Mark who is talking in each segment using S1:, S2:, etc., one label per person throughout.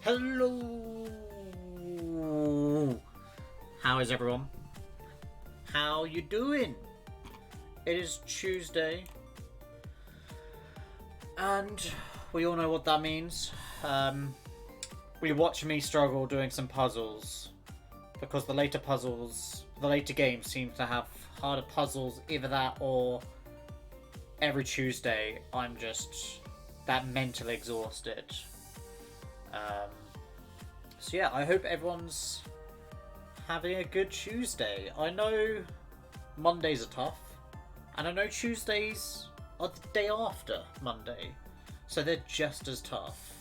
S1: Hello! How is everyone? How you doing? It is Tuesday. And we all know what that means. We watch me struggle doing some puzzles. Because the later games seem to have harder puzzles. Either that or every Tuesday I'm just that mentally exhausted. So yeah, I hope everyone's having a good Tuesday. I know Mondays are tough, and I know Tuesdays are the day after Monday, so they're just as tough.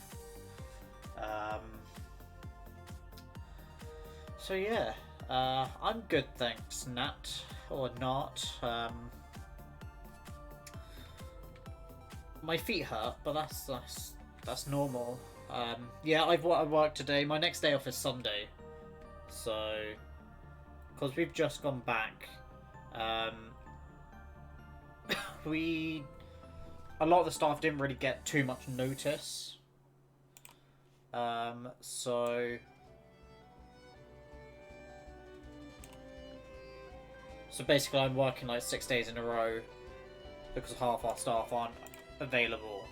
S1: So yeah, I'm good, thanks, Nat, or not. My feet hurt, but that's normal. Yeah, I worked today. My next day off is Sunday, so because we've just gone back, a lot of the staff didn't really get too much notice. So basically, I'm working like 6 days in a row because half our staff aren't available.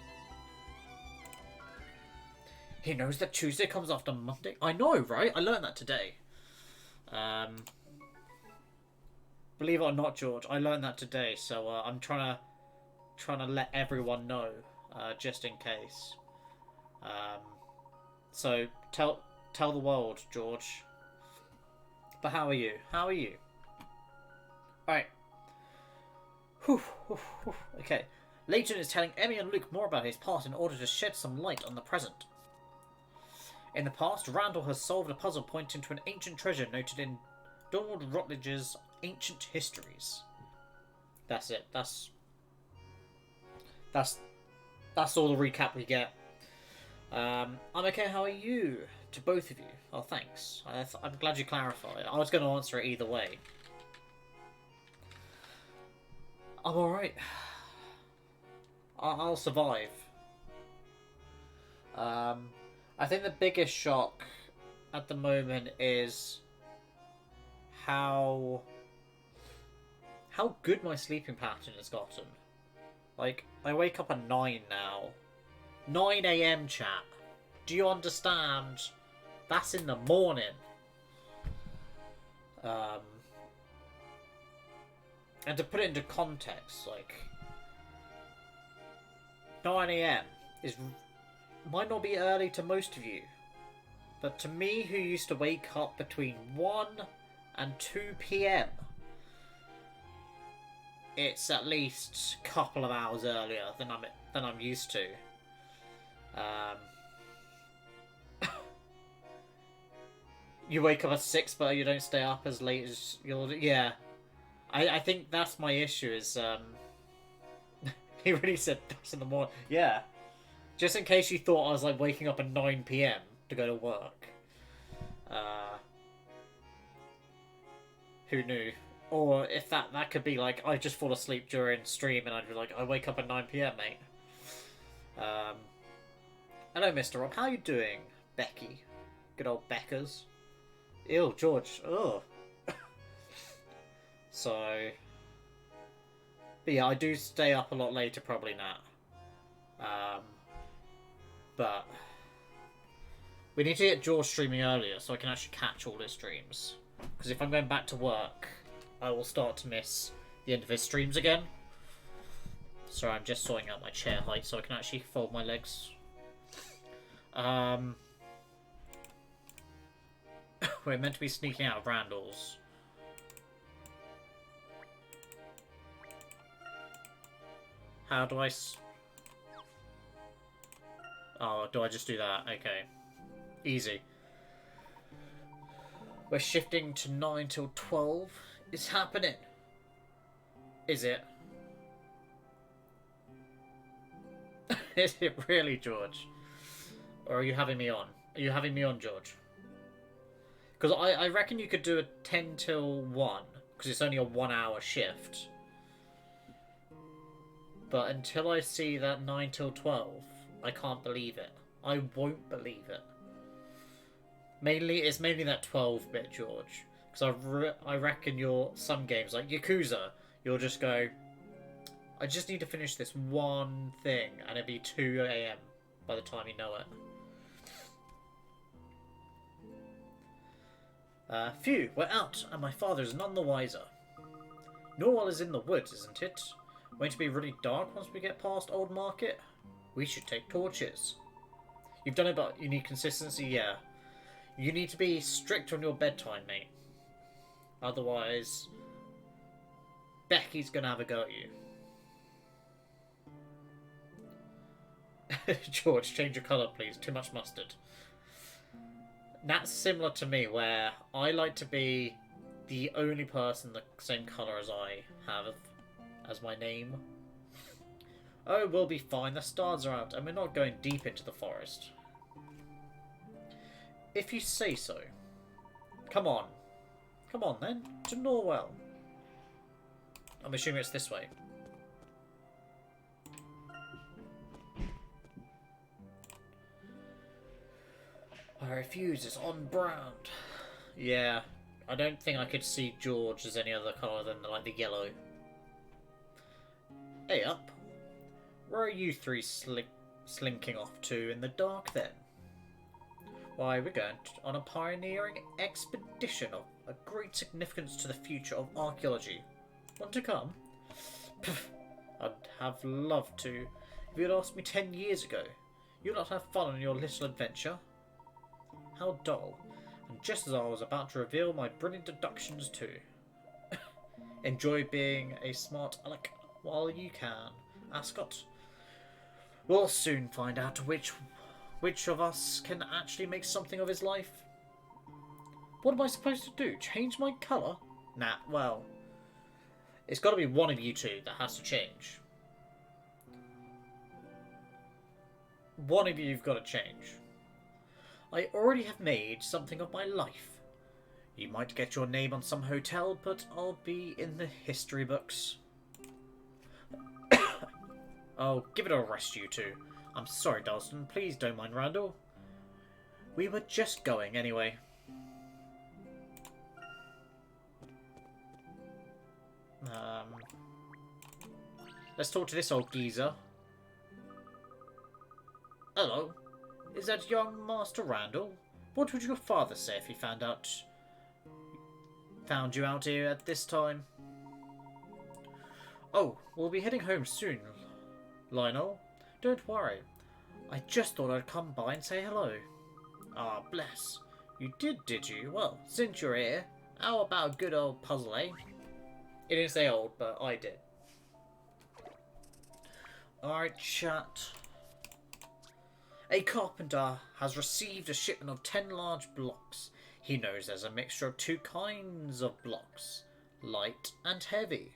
S1: He knows that Tuesday comes after Monday. I know, right? I learned that today. Believe it or not, George, I learned that today. So I'm trying to let everyone know, just in case. So tell the world, George. But how are you? How are you? All right. Okay. Layton is telling Emmy and Luke more about his past in order to shed some light on the present. In the past, Randall has solved a puzzle pointing to an ancient treasure noted in Donald Rutledge's Ancient Histories. That's it. That's all the recap we get. I'm okay. How are you? To both of you. Oh, thanks. I'm glad you clarified. I was going to answer it either way. I'm alright. I'll survive. I think the biggest shock at the moment is how good my sleeping pattern has gotten. Like, I wake up at 9 now. 9 AM, chat. Do you understand? That's in the morning. And to put it into context, like, 9 AM might not be early to most of you, but to me, who used to wake up between 1 and 2 PM, it's at least a couple of hours earlier than I'm used to. You wake up at 6, but you don't stay up as late as you'll. Yeah, I think that's my issue. Is he really said that's in the morning? Yeah. Just in case you thought I was like waking up at 9 PM to go to work. Who knew? Or if that could be like I just fall asleep during stream and I'd be like, I wake up at 9 PM, mate. Hello, Mr. Rock. How you doing, Becky? Good old Beckers. Ew, George. Ugh. So, but yeah, I do stay up a lot later, probably now. But we need to get George streaming earlier so I can actually catch all his streams. Because if I'm going back to work, I will start to miss the end of his streams again. Sorry, I'm just sorting out my chair height so I can actually fold my legs. We're meant to be sneaking out of Randall's. How do I... Oh, do I just do that? Okay. Easy. We're shifting to 9 till 12. It's happening. Is it? Is it really, George? Or are you having me on? Are you having me on, George? Because I reckon you could do a 10 till 1. Because it's only a 1 hour shift. But until I see that 9 till 12, I can't believe it. I won't believe it. It's mainly that 12-bit George. Because I reckon some games like Yakuza, you'll just go, I just need to finish this one thing, and it'll be 2 a.m. by the time you know it. Phew, we're out, and my father's none the wiser. Norwell is in the woods, isn't it? Going to be really dark once we get past Old Market? We should take torches. You've done it, but you need consistency, yeah. You need to be strict on your bedtime, mate. Otherwise, Becky's gonna have a go at you. George, change your colour, please. Too much mustard. That's similar to me, where I like to be the only person the same colour as I have as my name. Oh, we'll be fine. The stars are out, and we're not going deep into the forest. If you say so. Come on. Come on, then. To Norwell. I'm assuming it's this way. I refuse. It's on brand. Yeah. I don't think I could see George as any other colour than, like, the yellow. Hey, up. Where are you three slinking off to in the dark, then? Why, we're going on a pioneering expedition of a great significance to the future of archaeology. Want to come? Pff, I'd have loved to. If you'd asked me 10 years ago, you'd not have fun on your little adventure. How dull. And just as I was about to reveal my brilliant deductions too. Enjoy being a smart aleck while you can, Ascot. We'll soon find out which of us can actually make something of his life. What am I supposed to do? Change my colour? Nah, well, it's got to be one of you two that has to change. One of you've got to change. I already have made something of my life. You might get your name on some hotel, but I'll be in the history books. Oh, give it a rest, you two. I'm sorry, Dalston. Please don't mind Randall. We were just going anyway. Let's talk to this old geezer. Hello. Is that young Master Randall? What would your father say if he found you out here at this time? Oh, we'll be heading home soon, Lionel. Don't worry. I just thought I'd come by and say hello. Ah, bless. You did you? Well, since you're here, how about a good old puzzle, eh? It didn't say old, but I did. Alright, chat. A carpenter has received a shipment of 10 large blocks. He knows there's a mixture of 2 kinds of blocks, light and heavy.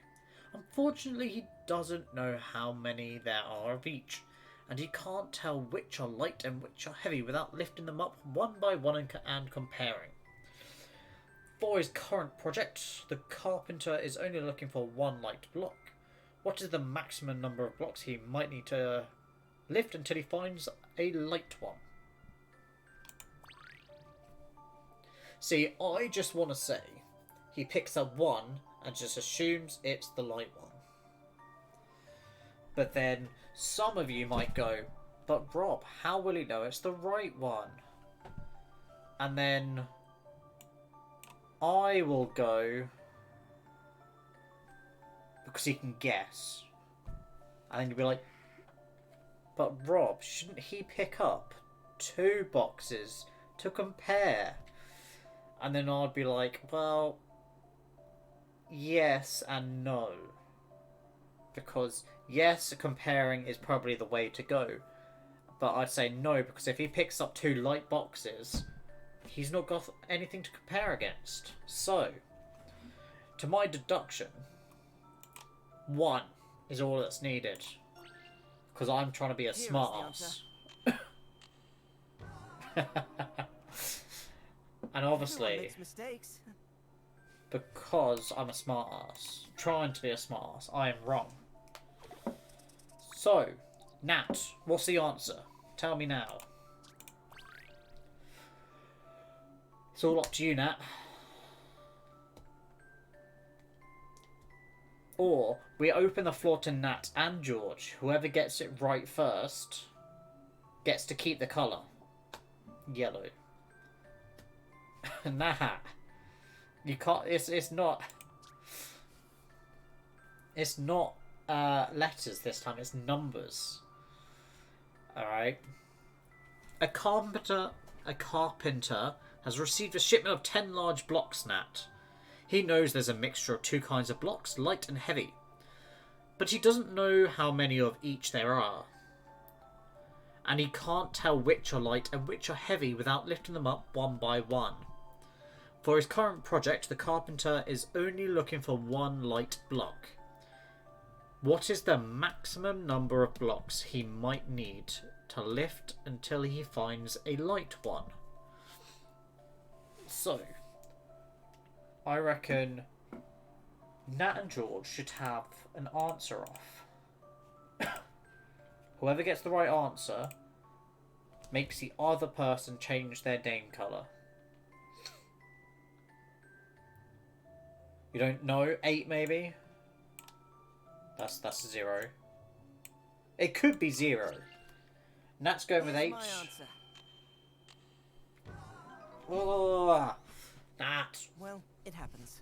S1: Unfortunately, he doesn't know how many there are of each, and he can't tell which are light and which are heavy without lifting them up one by one and comparing. For his current project, the carpenter is only looking for 1 light block. What is the maximum number of blocks he might need to lift until he finds a light one? See, I just want to say, he picks up 1 and just assumes it's the light one. But then, some of you might go, but Rob, how will he know it's the right one? And then I will go, because he can guess. And then you'll be like, but Rob, shouldn't he pick up 2 boxes to compare? And then I'd be like, well, yes and no. Because, yes, comparing is probably the way to go. But I'd say no, because if he picks up 2 light boxes, he's not got anything to compare against. So, to my deduction, 1 is all that's needed. Because I'm trying to be a smartass. And obviously, because I'm a smartass, trying to be a smartass, I am wrong. So, Nat, what's the answer? Tell me now. It's all up to you, Nat. Or we open the floor to Nat and George. Whoever gets it right first gets to keep the colour. Yellow. Nah. You can't. It's not. It's not letters this time. It's numbers. All right. A carpenter has received a shipment of 10 large blocks, Nat. He knows there's a mixture of two kinds of blocks, light and heavy. But he doesn't know how many of each there are. And he can't tell which are light and which are heavy without lifting them up one by one. For his current project, the carpenter is only looking for one light block. What is the maximum number of blocks he might need to lift until he finds a light one? So, I reckon Nat and George should have an answer off. Whoever gets the right answer makes the other person change their name colour. You don't know? 8 maybe? That's 0. It could be 0. Nat's going with 8. Oh, Nat.
S2: Well, it happens.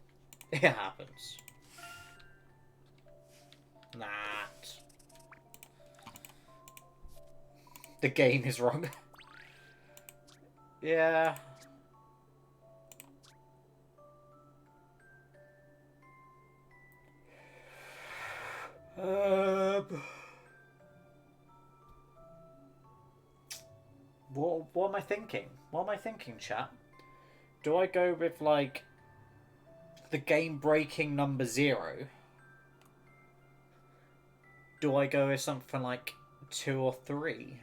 S1: It happens. Nat. The game is wrong. Yeah. What am I thinking? What am I thinking, chat? Do I go with, like, the game-breaking number 0? Do I go with something like 2 or 3?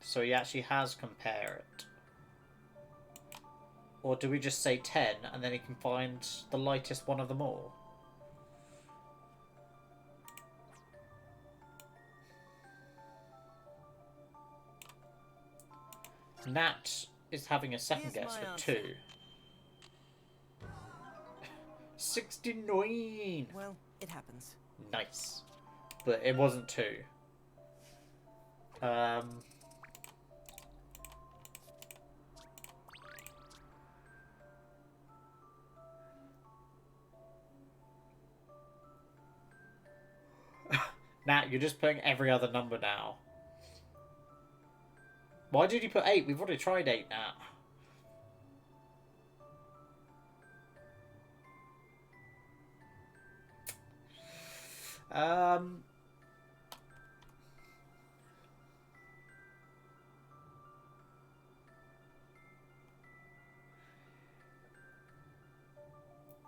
S1: So he actually has compare it. Or do we just say 10 and then he can find the lightest one of them all? Nat is having a second guess with 2. 69!
S2: Well, it happens.
S1: Nice. But it wasn't 2. Nat, you're just putting every other number now. Why did you put 8? We've already tried 8, Nat.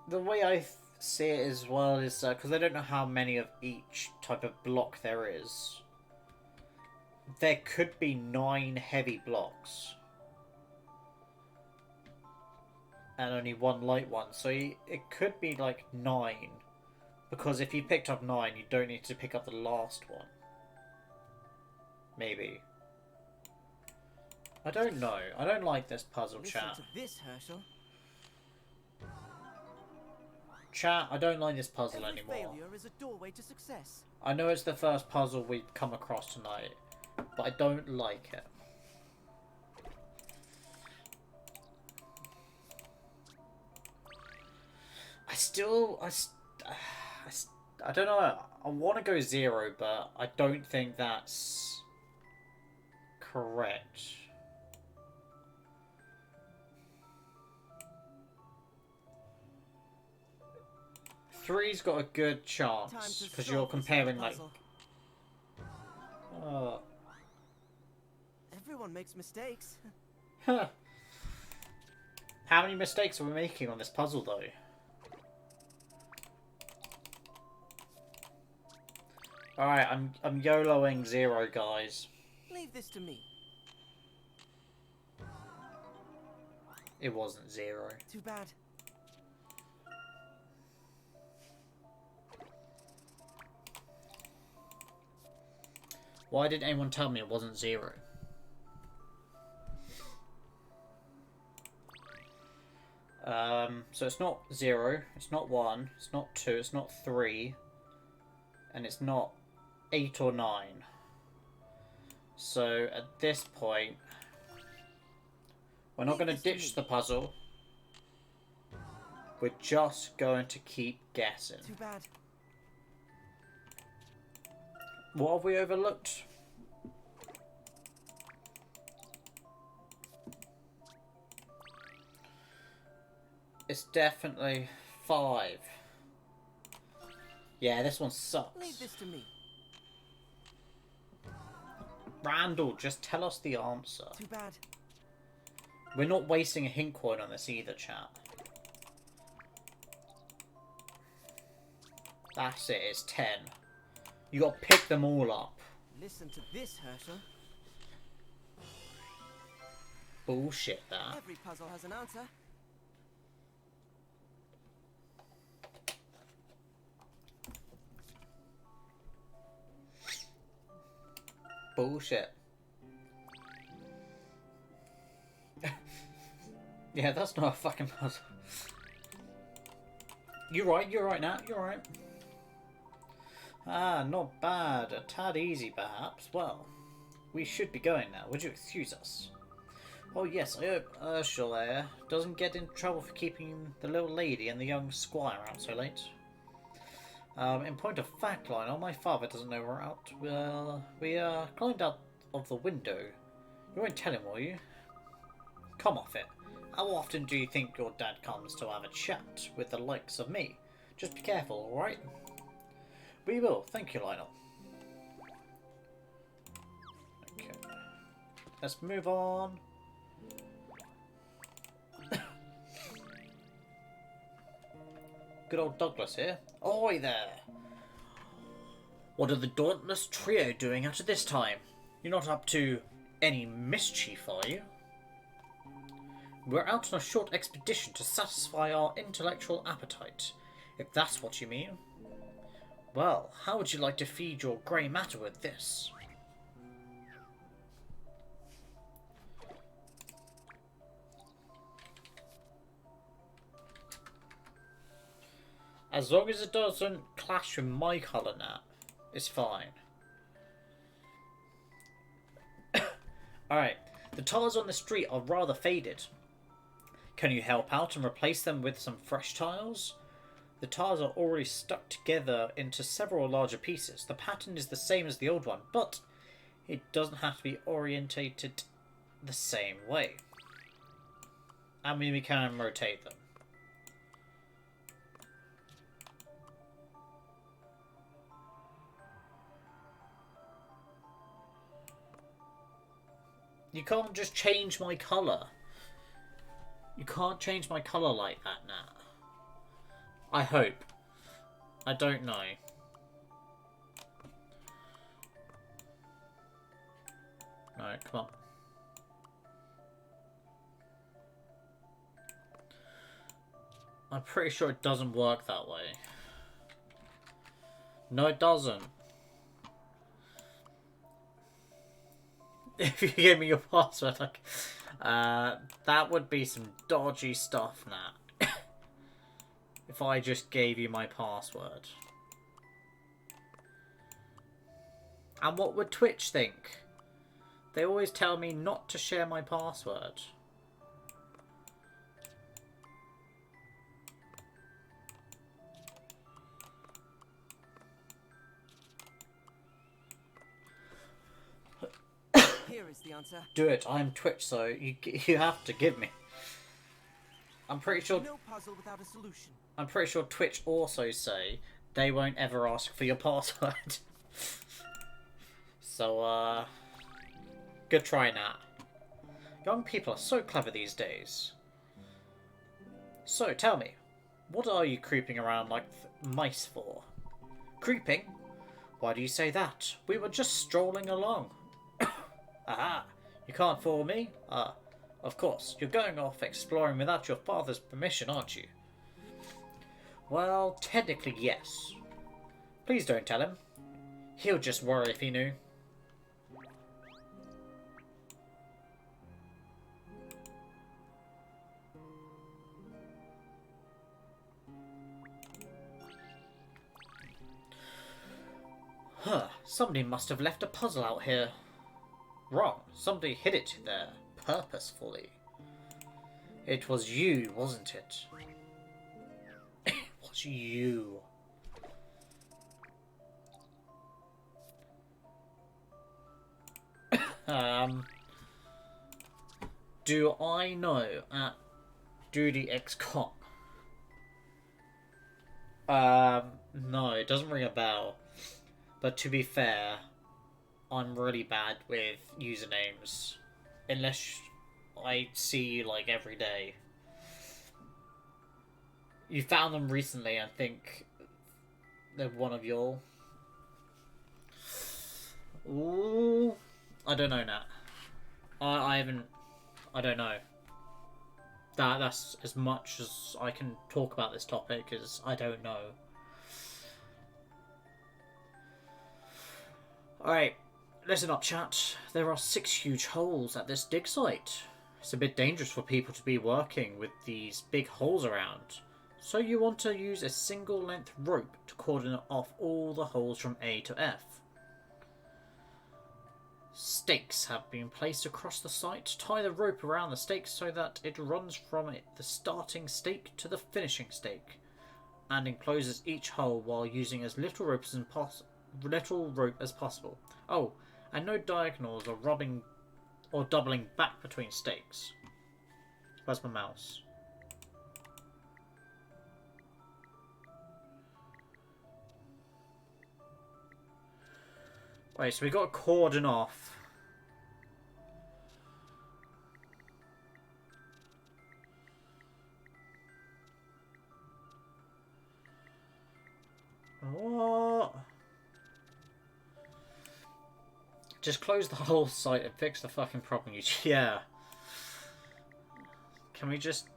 S1: The way I see it as well is because I don't know how many of each type of block there is. There could be 9 heavy blocks. And only 1 light one. So it could be like 9. Because if you picked up 9, you don't need to pick up the last one. Maybe. I don't know. I don't like this puzzle, chat.
S2: Listen to this, Herschel.
S1: Chat, I don't like this puzzle
S2: Every
S1: anymore.
S2: failure is a doorway to success.
S1: I know it's the first puzzle we've come across tonight, but I don't like it. I don't know. I want to go 0, but I don't think that's correct. Three's got a good chance because you're comparing like.
S2: Everyone makes mistakes.
S1: Huh. How many mistakes are we making on this puzzle, though? Alright, I'm YOLOing 0, guys.
S2: Leave this to me.
S1: It wasn't 0.
S2: Too bad.
S1: Why didn't anyone tell me it wasn't 0? So it's not 0, it's not 1, it's not 2, it's not 3, and it's not 8 or 9. So at this point, we're not going to ditch the puzzle. We're just going to keep guessing.
S2: Too bad.
S1: What have we overlooked? It's definitely 5. Yeah, this one sucks.
S2: Leave this to me.
S1: Randall, just tell us the answer.
S2: Too bad.
S1: We're not wasting a hint coin on this either, chat. That's it, it's 10. You got to pick them all up.
S2: Listen to this, Herschel.
S1: Bullshit, that.
S2: Every puzzle has an answer.
S1: Bullshit. Yeah, that's not a fucking puzzle. You're right, Nat, you're right. Ah, not bad. A tad easy, perhaps. Well, we should be going now. Would you excuse us? Oh, yes, I hope Ursula doesn't get in trouble for keeping the little lady and the young squire out so late. In point of fact, Lionel, my father doesn't know we're out. Well, we climbed out of the window. You won't tell him, will you? Come off it. How often do you think your dad comes to have a chat with the likes of me? Just be careful, alright? We will. Thank you, Lionel. Okay. Let's move on. Good old Douglas here. Oi there! What are the Dauntless Trio doing out at this time? You're not up to any mischief, are you? We're out on a short expedition to satisfy our intellectual appetite, if that's what you mean. Well, how would you like to feed your grey matter with this? As long as it doesn't clash with my colour, Nat, it's fine. Alright, the tiles on the street are rather faded. Can you help out and replace them with some fresh tiles? The tiles are already stuck together into several larger pieces. The pattern is the same as the old one, but it doesn't have to be orientated the same way. I mean, we can rotate them. You can't just change my colour. You can't change my colour like that, Nat. I hope. I don't know. No, come on. I'm pretty sure it doesn't work that way. No, it doesn't. If you gave me your password, like, that would be some dodgy stuff, Nat. If I just gave you my password. And what would Twitch think? They always tell me not to share my password.
S2: Here is the answer.
S1: Do it. I'm Twitch, so you have to give me. I'm pretty sure.
S2: No puzzle without a solution.
S1: I'm pretty sure Twitch also say they won't ever ask for your password. So, good try, Nat. Young people are so clever these days. So, tell me, what are you creeping around like mice for? Creeping? Why do you say that? We were just strolling along. Aha! You can't fool me? Ah, of course. You're going off exploring without your father's permission, aren't you? Well, technically, yes. Please don't tell him. He'll just worry if he knew. Somebody must have left a puzzle out here. Wrong. Somebody hid it there, purposefully. It was you, wasn't it? It was you. Do I know at Duty XCOM? No, it doesn't ring a bell. But to be fair, I'm really bad with usernames. Unless I see you, like, every day. You found them recently, I think they're one of your... Ooh, I don't know, Nat. I haven't... I don't know. That's as much as I can talk about this topic, as I don't know. Alright, listen up, chat. There are 6 huge holes at this dig site. It's a bit dangerous for people to be working with these big holes around. So you want to use a single length rope to cordon off all the holes from A to F. Stakes have been placed across the site. Tie the rope around the stakes so that it runs from the starting stake to the finishing stake, and encloses each hole while using as little rope as possible. Oh, and no diagonals or rubbing or doubling back between stakes. Where's my mouse? Wait, so we got a cordon off. What? Just close the whole site and fix the fucking problem. Yeah. Can we just...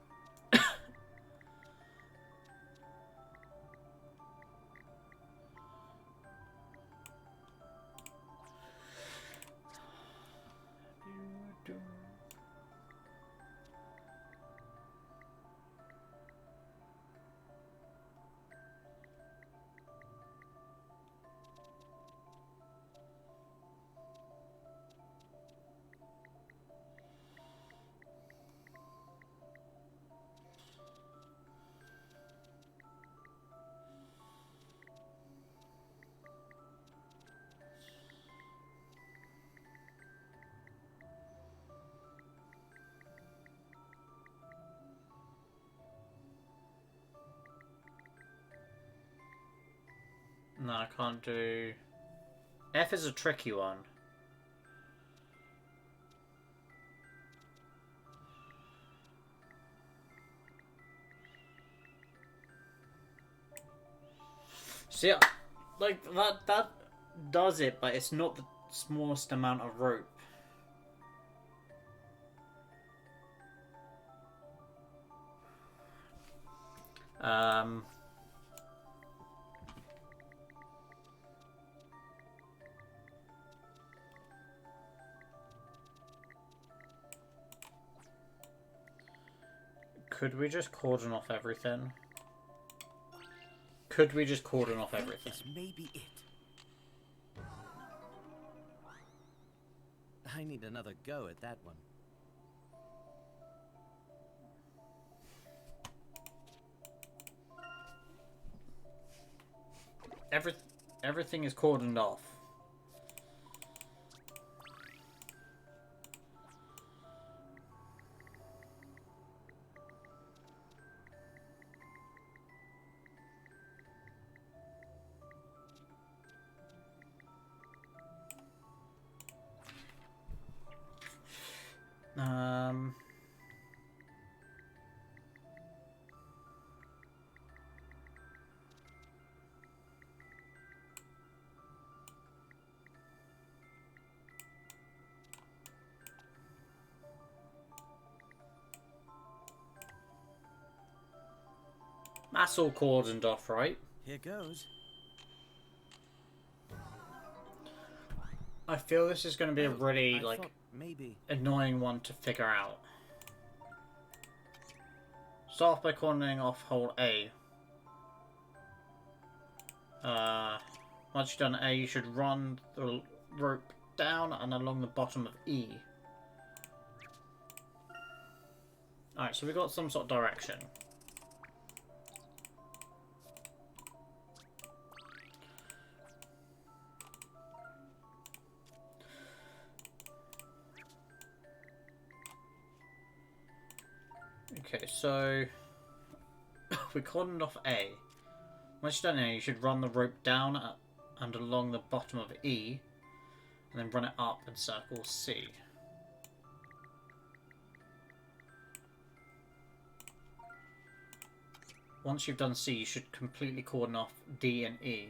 S1: No, I can't do... F is a tricky one. See, like, that does it, but it's not the smallest amount of rope. Could we just cordon off everything? Could we just cordon off everything?
S2: This may be it. I need another go at that one.
S1: Everything is cordoned off. That's all cordoned off, right?
S2: Here goes.
S1: I feel this is going to be a really,
S2: I
S1: like,
S2: thought maybe
S1: annoying one to figure out. Start off by cordoning off hole A. Once you've done A, you should run the rope down and along the bottom of E. Alright, so we've got some sort of direction. Okay, so we cordoned off A. Once you've done A, you should run the rope down and along the bottom of E, and then run it up and circle C. Once you've done C, you should completely cordon off D and E.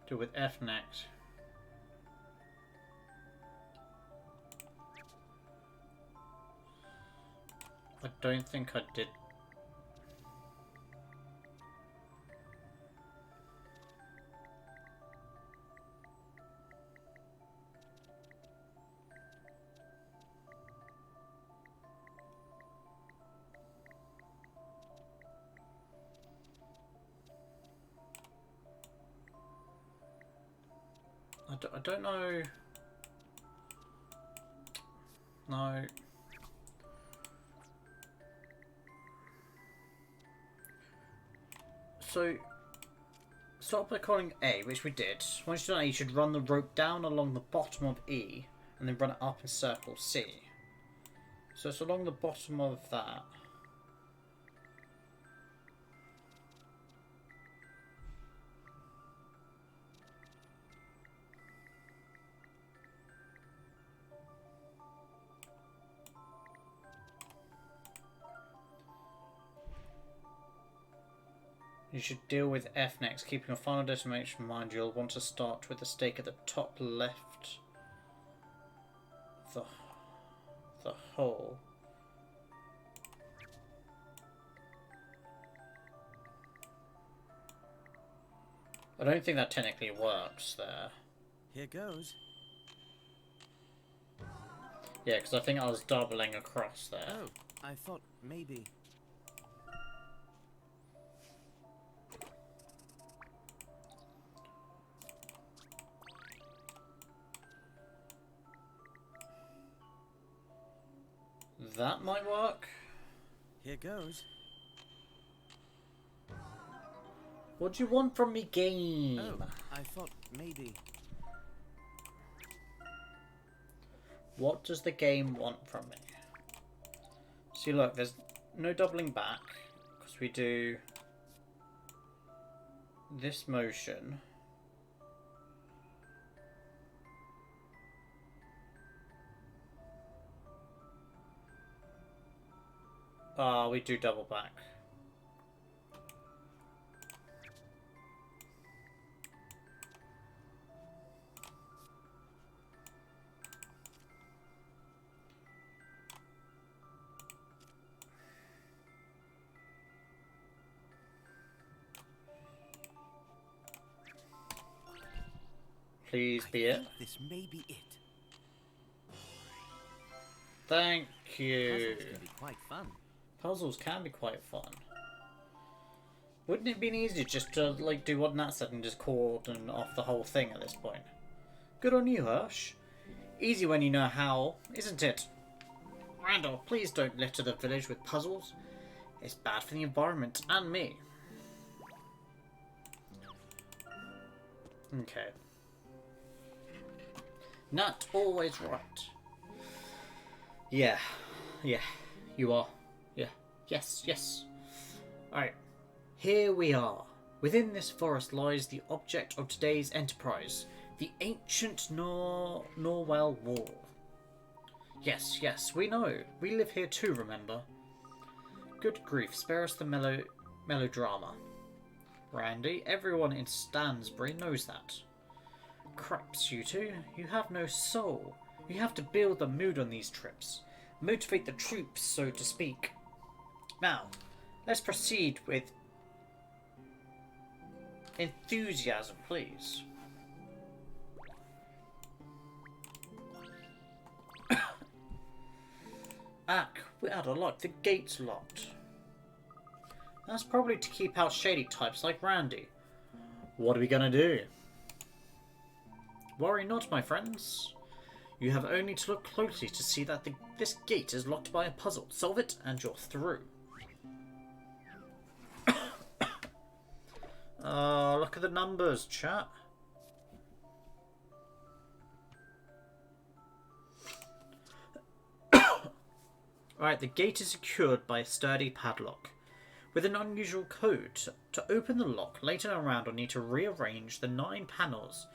S1: Do it with F next. I don't think I did. I don't know. No. So, start by calling A, which we did. Once you've done A, you should run the rope down along the bottom of E, and then run it up and circle C. So it's along the bottom of that. You should deal with F next, keeping your final destination in mind. You'll want to start with the stake at the top left of the hole. I don't think that technically works there.
S2: Here goes.
S1: Yeah, because I think I was doubling across there.
S2: Oh, I thought maybe.
S1: That might work.
S2: Here goes.
S1: What do you want from me, game?
S2: Oh, I thought maybe.
S1: What does the game want from me? See, look, there's no doubling back because we do this motion. We do double back. Please be
S2: I
S1: it.
S2: think this may be it.
S1: Thank you.
S2: Puzzles can be quite fun.
S1: Puzzles can be quite fun. Wouldn't it have been easier just to like do what Nat said and just cordon off the whole thing at this point? Good on you, Hirsch. Easy when you know how, isn't it? Randall, please don't litter the village with puzzles. It's bad for the environment and me. Okay. Nat, always right. Yeah, you are. Yeah, yes. Alright, here we are. Within this forest lies the object of today's enterprise, the ancient Norwell Wall. Yes, we know. We live here too, remember? Good grief, spare us the melodrama. Randy, everyone in Stansbury knows that. Craps, you two. You have no soul. You have to build the mood on these trips. Motivate the troops, so to speak. Now, let's proceed with enthusiasm, please. Ack, we're out of luck. The gate's locked. That's probably to keep out shady types like Randy. What are we gonna do? Worry not, my friends. You have only to look closely to see that this gate is locked by a puzzle. Solve it and you're through. Look at the numbers, chat. Alright, the gate is secured by a sturdy padlock. With an unusual code. To open the lock, Layton and Round will need to rearrange the 9 panels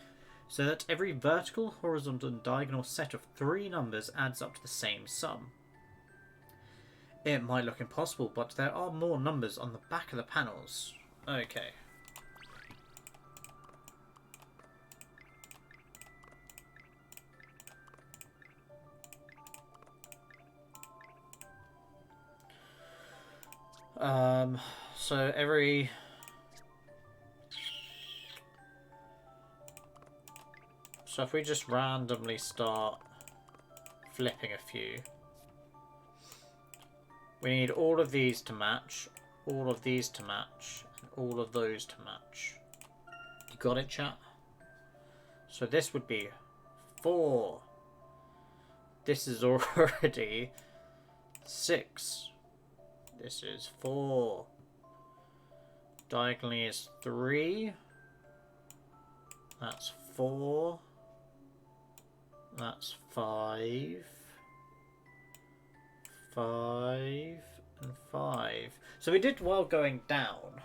S1: so that every vertical, horizontal and diagonal set of 3 numbers adds up to the same sum. It might look impossible, but there are more numbers on the back of the panels. Okay. So every... So if we just randomly start flipping a few, we need all of these to match, all of these to match, and all of those to match. You got it, chat? So this would be 4. This is already 6. This is 4. Diagonally is 3. That's 4. That's 5. 5 and 5. So we did well going down.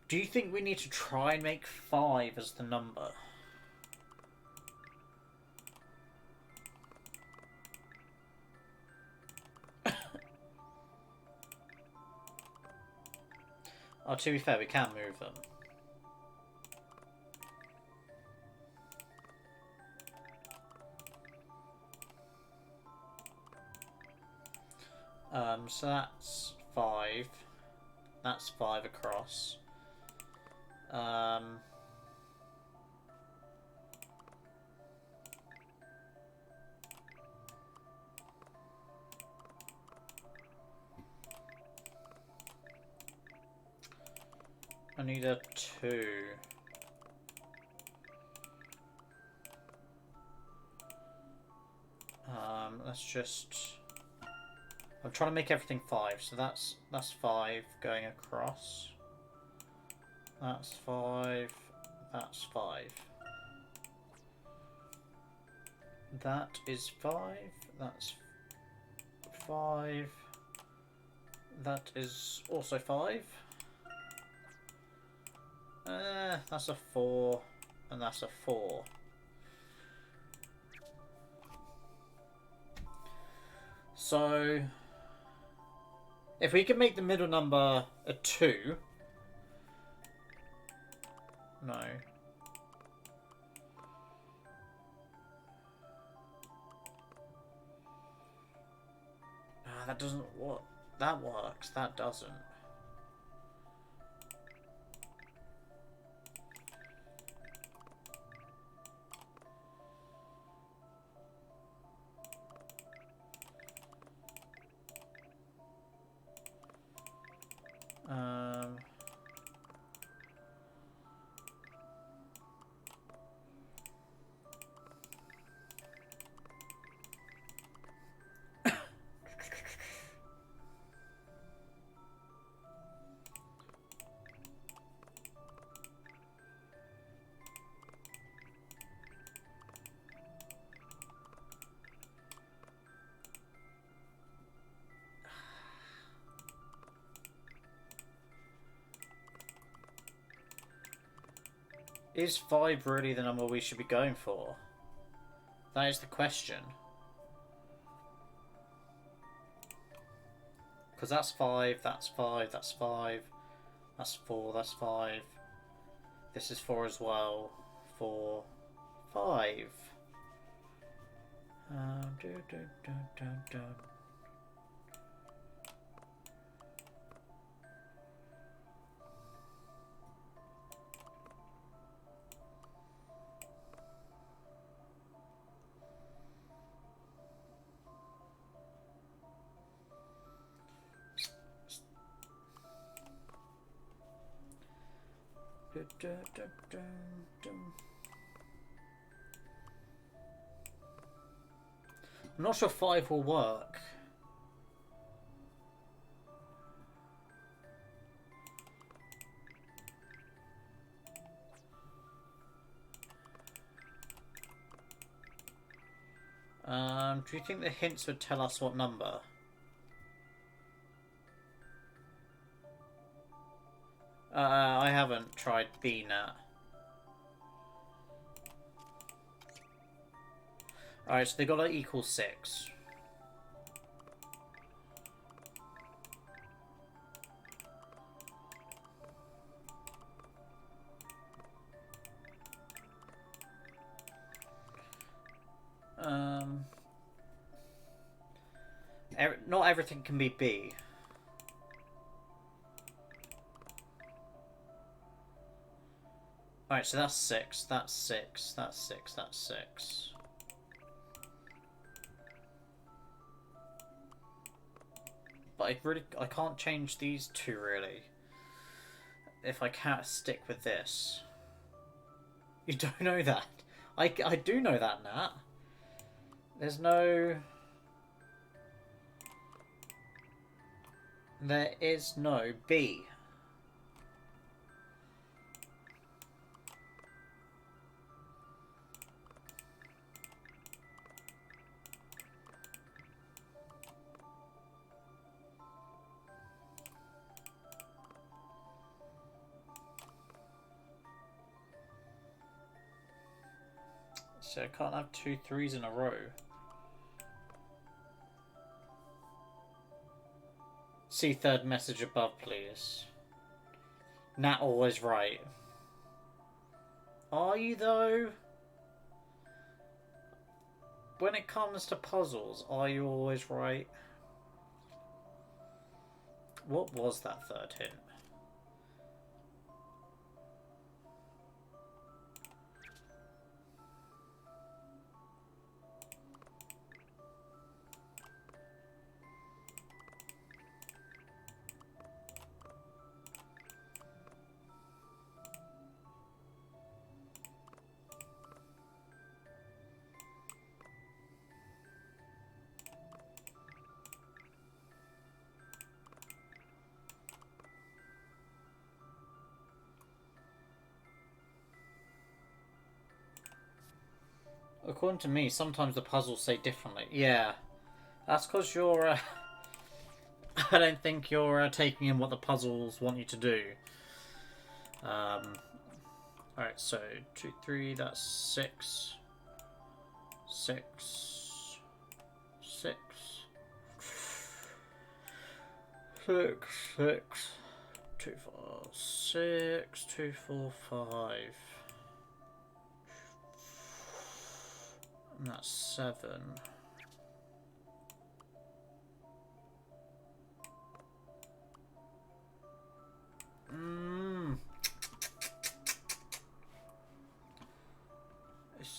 S1: Do you think we need to try and make 5 as the number? Oh, to be fair, we can move them. So that's 5. That's 5 across. I need a 2. Let's just... I'm trying to make everything 5, so that's 5 going across. That's 5. That's 5. That is 5. That's 5. That is also 5. That's a 4, and that's a 4. So, if we can make the middle number a 2, no. That doesn't work. That works. That doesn't. Is 5 really the number we should be going for? That is the question. Because that's 5, that's 5, that's 5, that's 4, that's 5. This is 4 as well. 4, 5. I'm not sure 5 will work. Do you think the hints would tell us what number? I haven't tried BNAT. Alright, so they got to equal 6. Not everything can be B. Alright, so that's 6, that's 6, that's 6, that's 6. But I can't change these two, really. If I can't stick with this. You don't know that. I do know that, Nat. There's no... There is no B. So I can't have 2 3s in a row. See third message above, please. Nat always right. Are you, though? When it comes to puzzles, are you always right? What was that third hint? According to me, sometimes the puzzles say differently. Yeah, that's because you're... I don't think you're taking in what the puzzles want you to do. Alright, so 2 3, that's 6. 6. 6. 6. 6. 2 4 6. 2 4 5. And that's 7.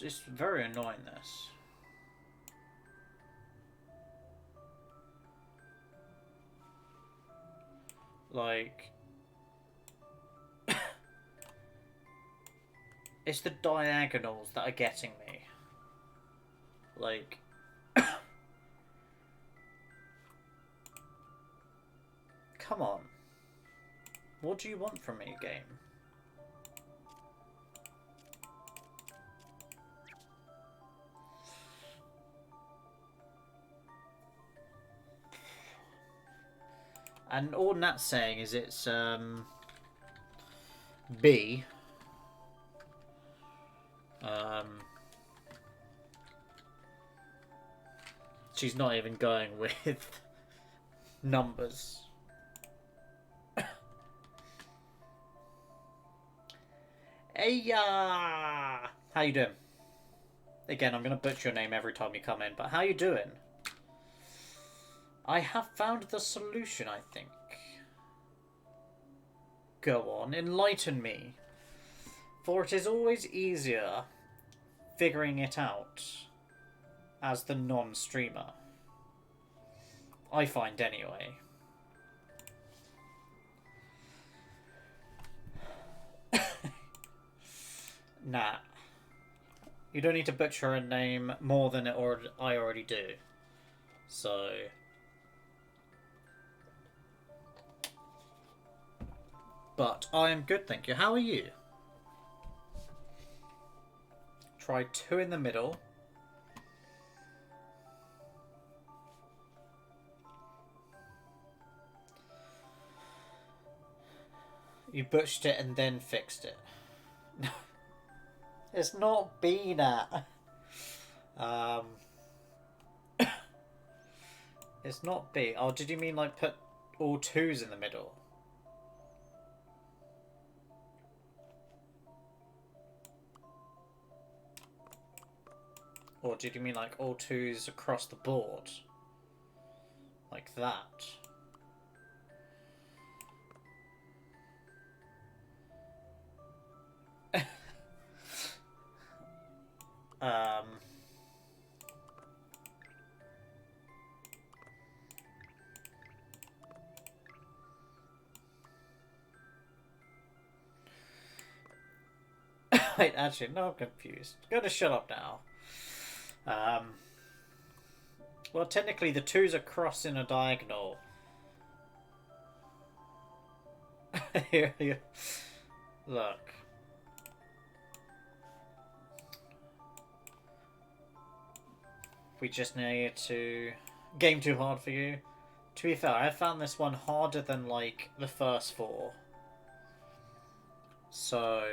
S1: It's very annoying, this. Like... it's the diagonals that are getting me. Like... Come on. What do you want from me, game? And all Nat's saying is it's B. She's not even going with numbers. Hey, how you doing? Again, I'm gonna butcher your name every time you come in, but how you doing? I have found the solution, I think. Go on, enlighten me. For it is always easier figuring it out as the non-streamer. I find anyway. Nah. You don't need to butcher a name more than I already do. So... But I am good, thank you. How are you? Try 2 in the middle. You butchered it and then fixed it. It's not B, Nat. It's not B. Oh, did you mean like put all 2s in the middle? Or did you mean like all 2s across the board? Like that? Wait, actually, no, I'm confused. I'm gonna shut up now. Well, technically the 2s are crossed in a diagonal. Here, look. We just need to... Game too hard for you? To be fair, I found this one harder than, like, the first 4. So...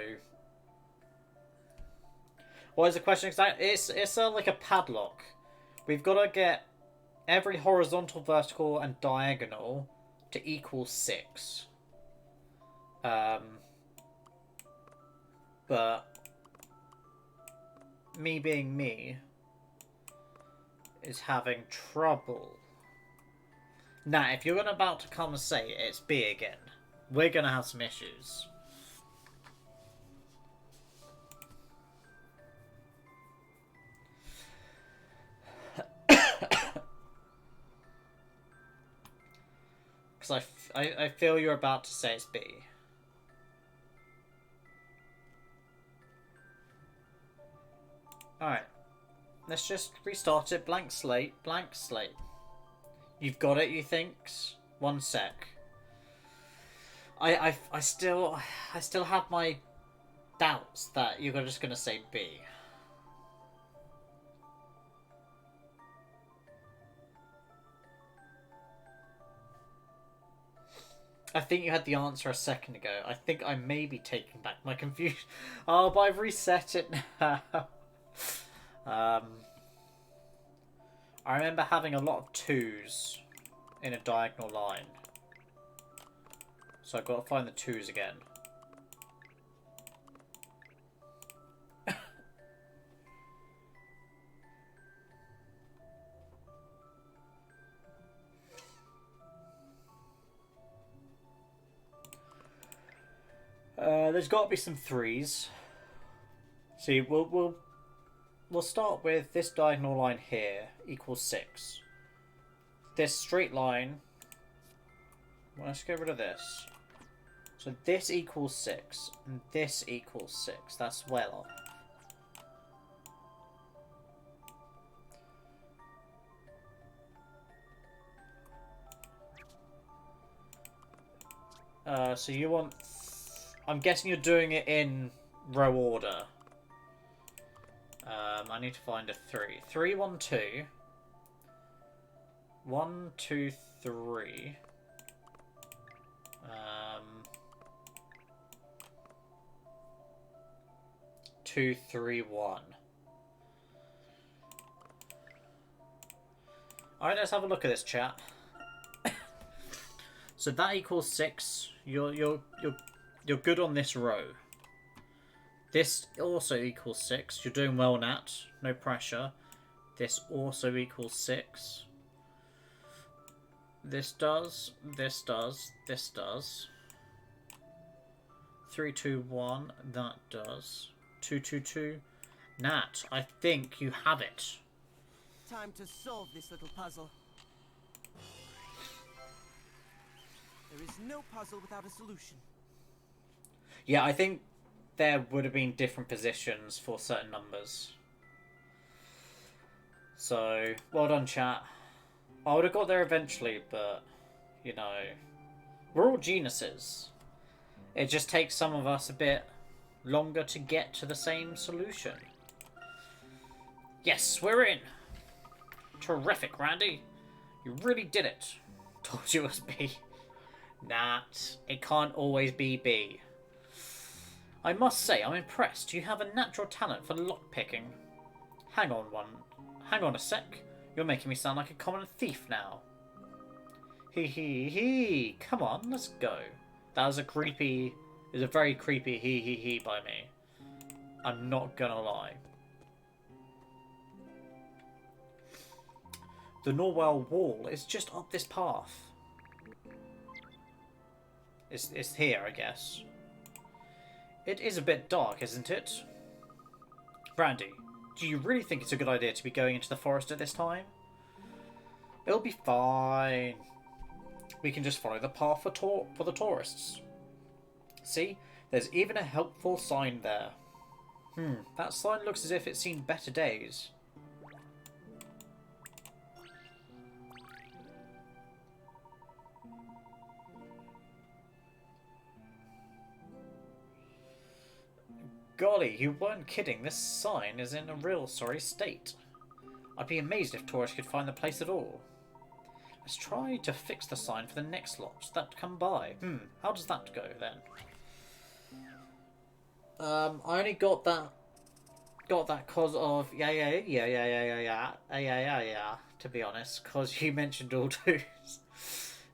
S1: What is the question exactly? It's like a padlock. We've got to get every horizontal, vertical, and diagonal to equal 6. But me being me is having trouble. Now, if you're about to come and say it's B again, we're going to have some issues. Because I feel you're about to say it's B. Alright. Let's just restart it. Blank slate. Blank slate. You've got it, you think? 1 sec. I still have my doubts that you're just gonna say B. I think you had the answer a second ago. I think I may be taking back my confusion. Oh, but I've reset it now. I remember having a lot of 2s in a diagonal line. So I've got to find the 2s again. There's got to be some 3s. See, we'll start with this diagonal line here equals 6. This straight line. Well, let's get rid of this. So this equals 6, and this equals 6. That's well off. So you want... I'm guessing you're doing it in row order. I need to find a 3. 3, 1, 2. 1, 2, 3. 2, 3, 1. Alright, let's have a look at this, chat. So that equals 6. You're good on this row. This also equals 6. You're doing well, Nat. No pressure. This also equals 6. This does. This does. This does. 3, 2, 1. That does. 2, 2, 2. Nat, I think you have it.
S2: Time to solve this little puzzle. There is no puzzle without a solution.
S1: Yeah, I think there would have been different positions for certain numbers. So, well done, chat. I would have got there eventually, but, you know, we're all geniuses. It just takes some of us a bit longer to get to the same solution. Yes, we're in. Terrific, Randy. You really did it. Told you it was B. Nat, it can't always be B. I must say, I'm impressed. You have a natural talent for lockpicking. Hang on a sec. You're making me sound like a common thief now. Hee hee hee. Come on, let's go. That was a very creepy hee hee hee by me. I'm not gonna lie. The Norwell Wall is just up this path. It's here, I guess. It is a bit dark, isn't it? Brandy, do you really think it's a good idea to be going into the forest at this time? It'll be fine. We can just follow the path for the tourists. See? There's even a helpful sign there. That sign looks as if it's seen better days. Golly, you weren't kidding. This sign is in a real sorry state. I'd be amazed if tourists could find the place at all. Let's try to fix the sign for the next lot that come by. How does that go then? I only got that cause of yeah, to be honest, cause you mentioned all twos.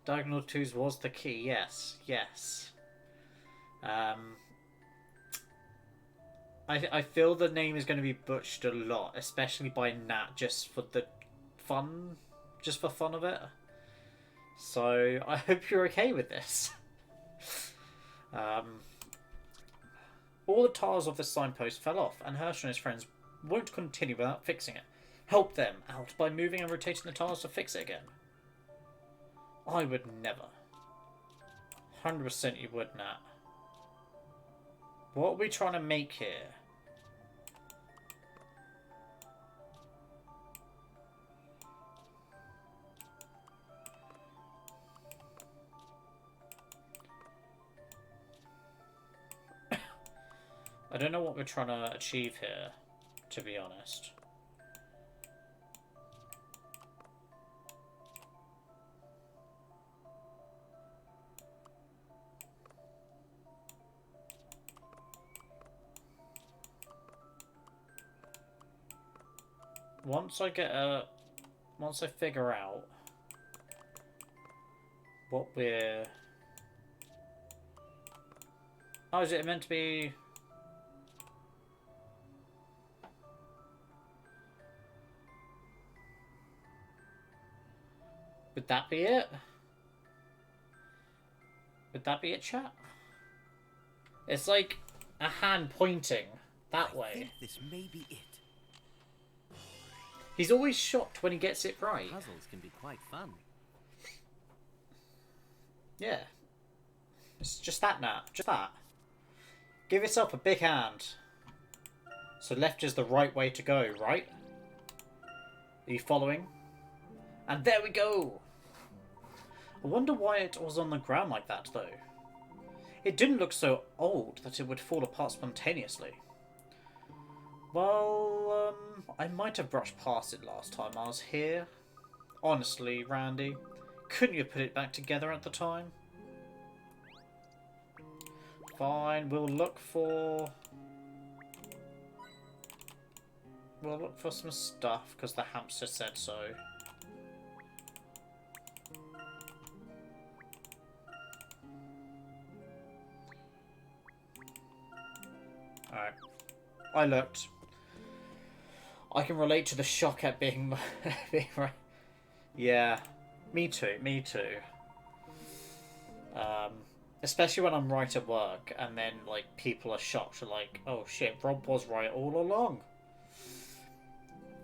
S1: Diagonal twos was the key, yes. I feel the name is going to be butchered a lot, especially by Nat, just for fun of it. So I hope you're okay with this. All the tiles of the signpost fell off, and Herschel and his friends won't continue without fixing it. Help them out by moving and rotating the tiles to fix it again. I would never. 100% you would, Nat. What are we trying to make here? I don't know what we're trying to achieve here, to be honest. Once I figure out what we're... Oh, is it meant to be... Would that be it? Would that be it, chat? It's like a hand pointing that way.
S2: I think this may be it.
S1: He's always shocked when he gets it right.
S2: Puzzles can be quite fun.
S1: Yeah. It's just that, Nat. Just that. Give yourself a big hand. So left is the right way to go, right? Are you following? And there we go! I wonder why it was on the ground like that, though. It didn't look so old that it would fall apart spontaneously. Well, I might have brushed past it last time I was here. Honestly, Randy, couldn't you put it back together at the time? Fine, we'll look for some stuff, because the hamster said so. Alright. I looked. I can relate to the shock at being right. Yeah. Me too. Especially when I'm right at work and then like people are shocked, like, oh shit, Rob was right all along.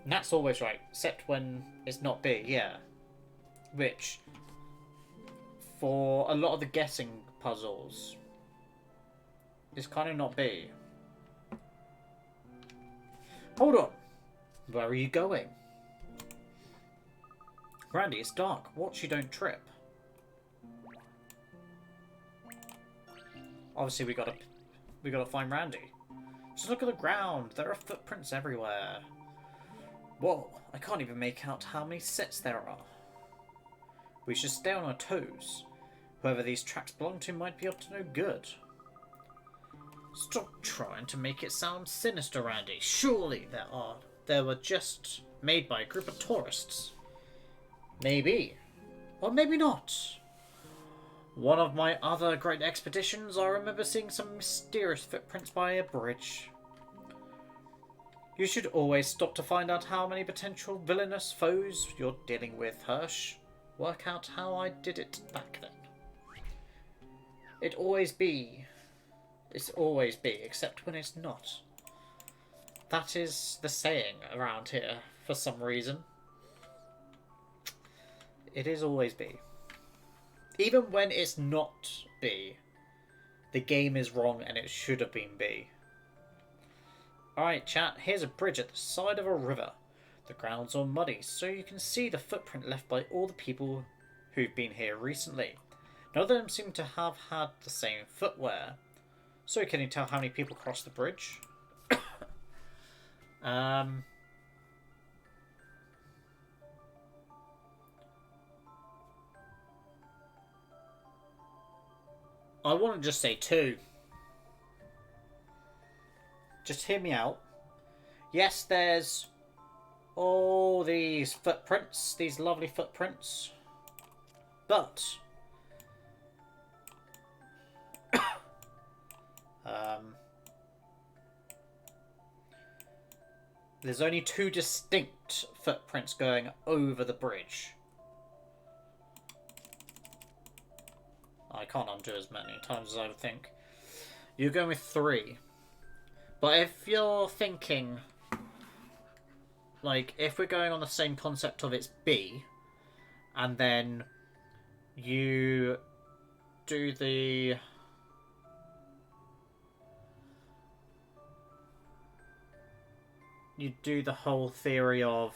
S1: And that's always right, except when it's not B, yeah. Which, for a lot of the guessing puzzles, is kind of not B. Hold on. Where are you going? Randy, it's dark. Watch you don't trip. Obviously, we gotta find Randy. Just look at the ground. There are footprints everywhere. Whoa, I can't even make out how many sets there are. We should stay on our toes. Whoever these tracks belong to might be up to no good. Stop trying to make it sound sinister, Randy. Surely they were just made by a group of tourists. Maybe. Or maybe not. One of my other great expeditions, I remember seeing some mysterious footprints by a bridge. You should always stop to find out how many potential villainous foes you're dealing with, Hirsch. Work out how I did it back then. It's always be, except when it's not. That is the saying around here, for some reason. It is always be. Even when it's not B, the game is wrong and it should have been B. Alright chat, here's a bridge at the side of a river. The ground's all muddy, so you can see the footprint left by all the people who've been here recently. None of them seem to have had the same footwear. So can you tell how many people crossed the bridge? I want to just say 2. Just hear me out. Yes, there's all these footprints, these lovely footprints. But there's only 2 distinct footprints going over the bridge. I can't undo as many times as I would think. You're going with 3. But if you're thinking, like, if we're going on the same concept of it's B, and then you do the... You do the whole theory of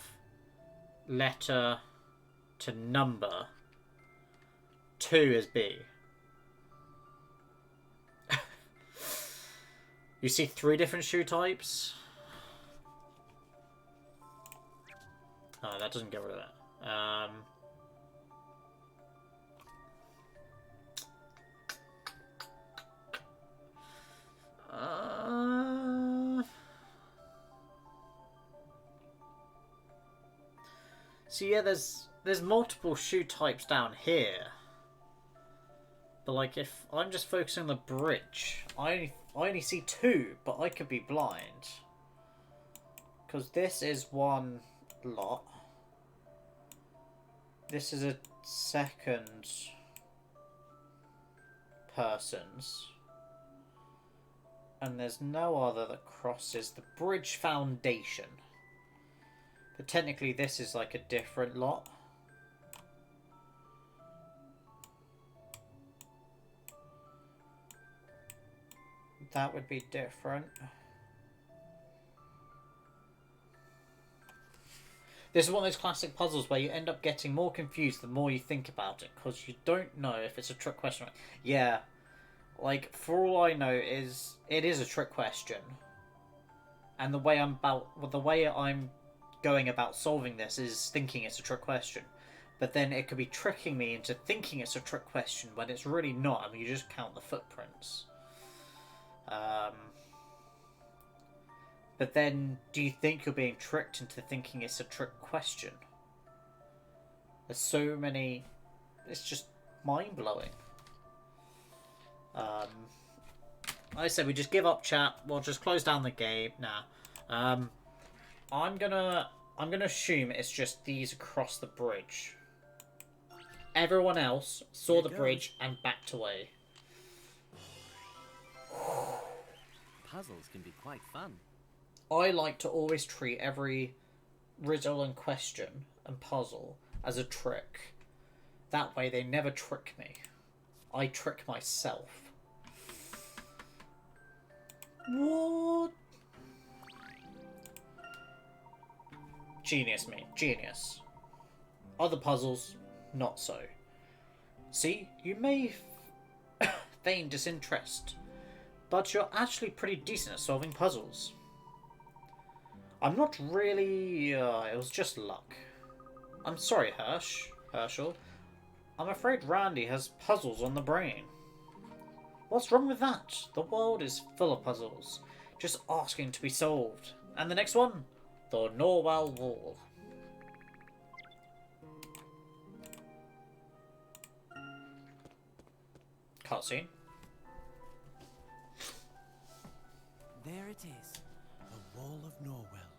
S1: letter to number, 2 is B. You see 3 different shoe types? Oh, that doesn't get rid of that. So yeah, there's multiple shoe types down here. But like, if I'm just focusing on the bridge, I only see 2, but I could be blind. Because this is one lot. This is a second person's. And there's no other that crosses the bridge foundation. But technically this is like a different lot. That would be different. This is one of those classic puzzles where you end up getting more confused the more you think about it, because you don't know if it's a trick question. Yeah, like, for all I know, it is a trick question, and the way I'm going about solving this is thinking it's a trick question, but then it could be tricking me into thinking it's a trick question when it's really not. I mean, you just count the footprints. But then, do you think you're being tricked into thinking it's a trick question? There's so many... It's just mind-blowing. Like I said, we just give up, chat. We'll just close down the game. Nah. I'm gonna assume it's just these across the bridge. Everyone else saw the bridge and backed away.
S2: Puzzles can be quite fun.
S1: I like to always treat every riddle and question and puzzle as a trick. That way they never trick me. I trick myself. What? Genius, mate. Genius. Other puzzles, not so. See, you may feign disinterest, but you're actually pretty decent at solving puzzles. I'm not really... it was just luck. I'm sorry, Herschel. I'm afraid Randy has puzzles on the brain. What's wrong with that? The world is full of puzzles, just asking to be solved. And the next one? The Norwell Wall. Cutscene.
S3: There it is, the Wall of Norwell.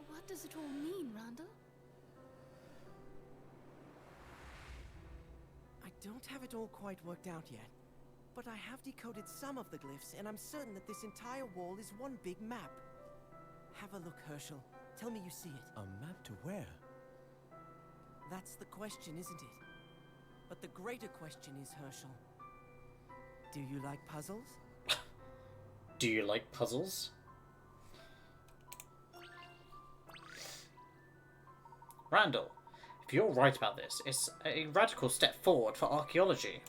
S4: What does it all mean, Randall?
S3: I don't have it all quite worked out yet, but I have decoded some of the glyphs, and I'm certain that this entire wall is one big map. Have a look, Herschel. Tell me you see it.
S5: A map to where?
S3: That's the question, isn't it? But the greater question is, Herschel, do you like puzzles?
S1: Do you like puzzles? Randall, if you're right about this, it's a radical step forward for archaeology.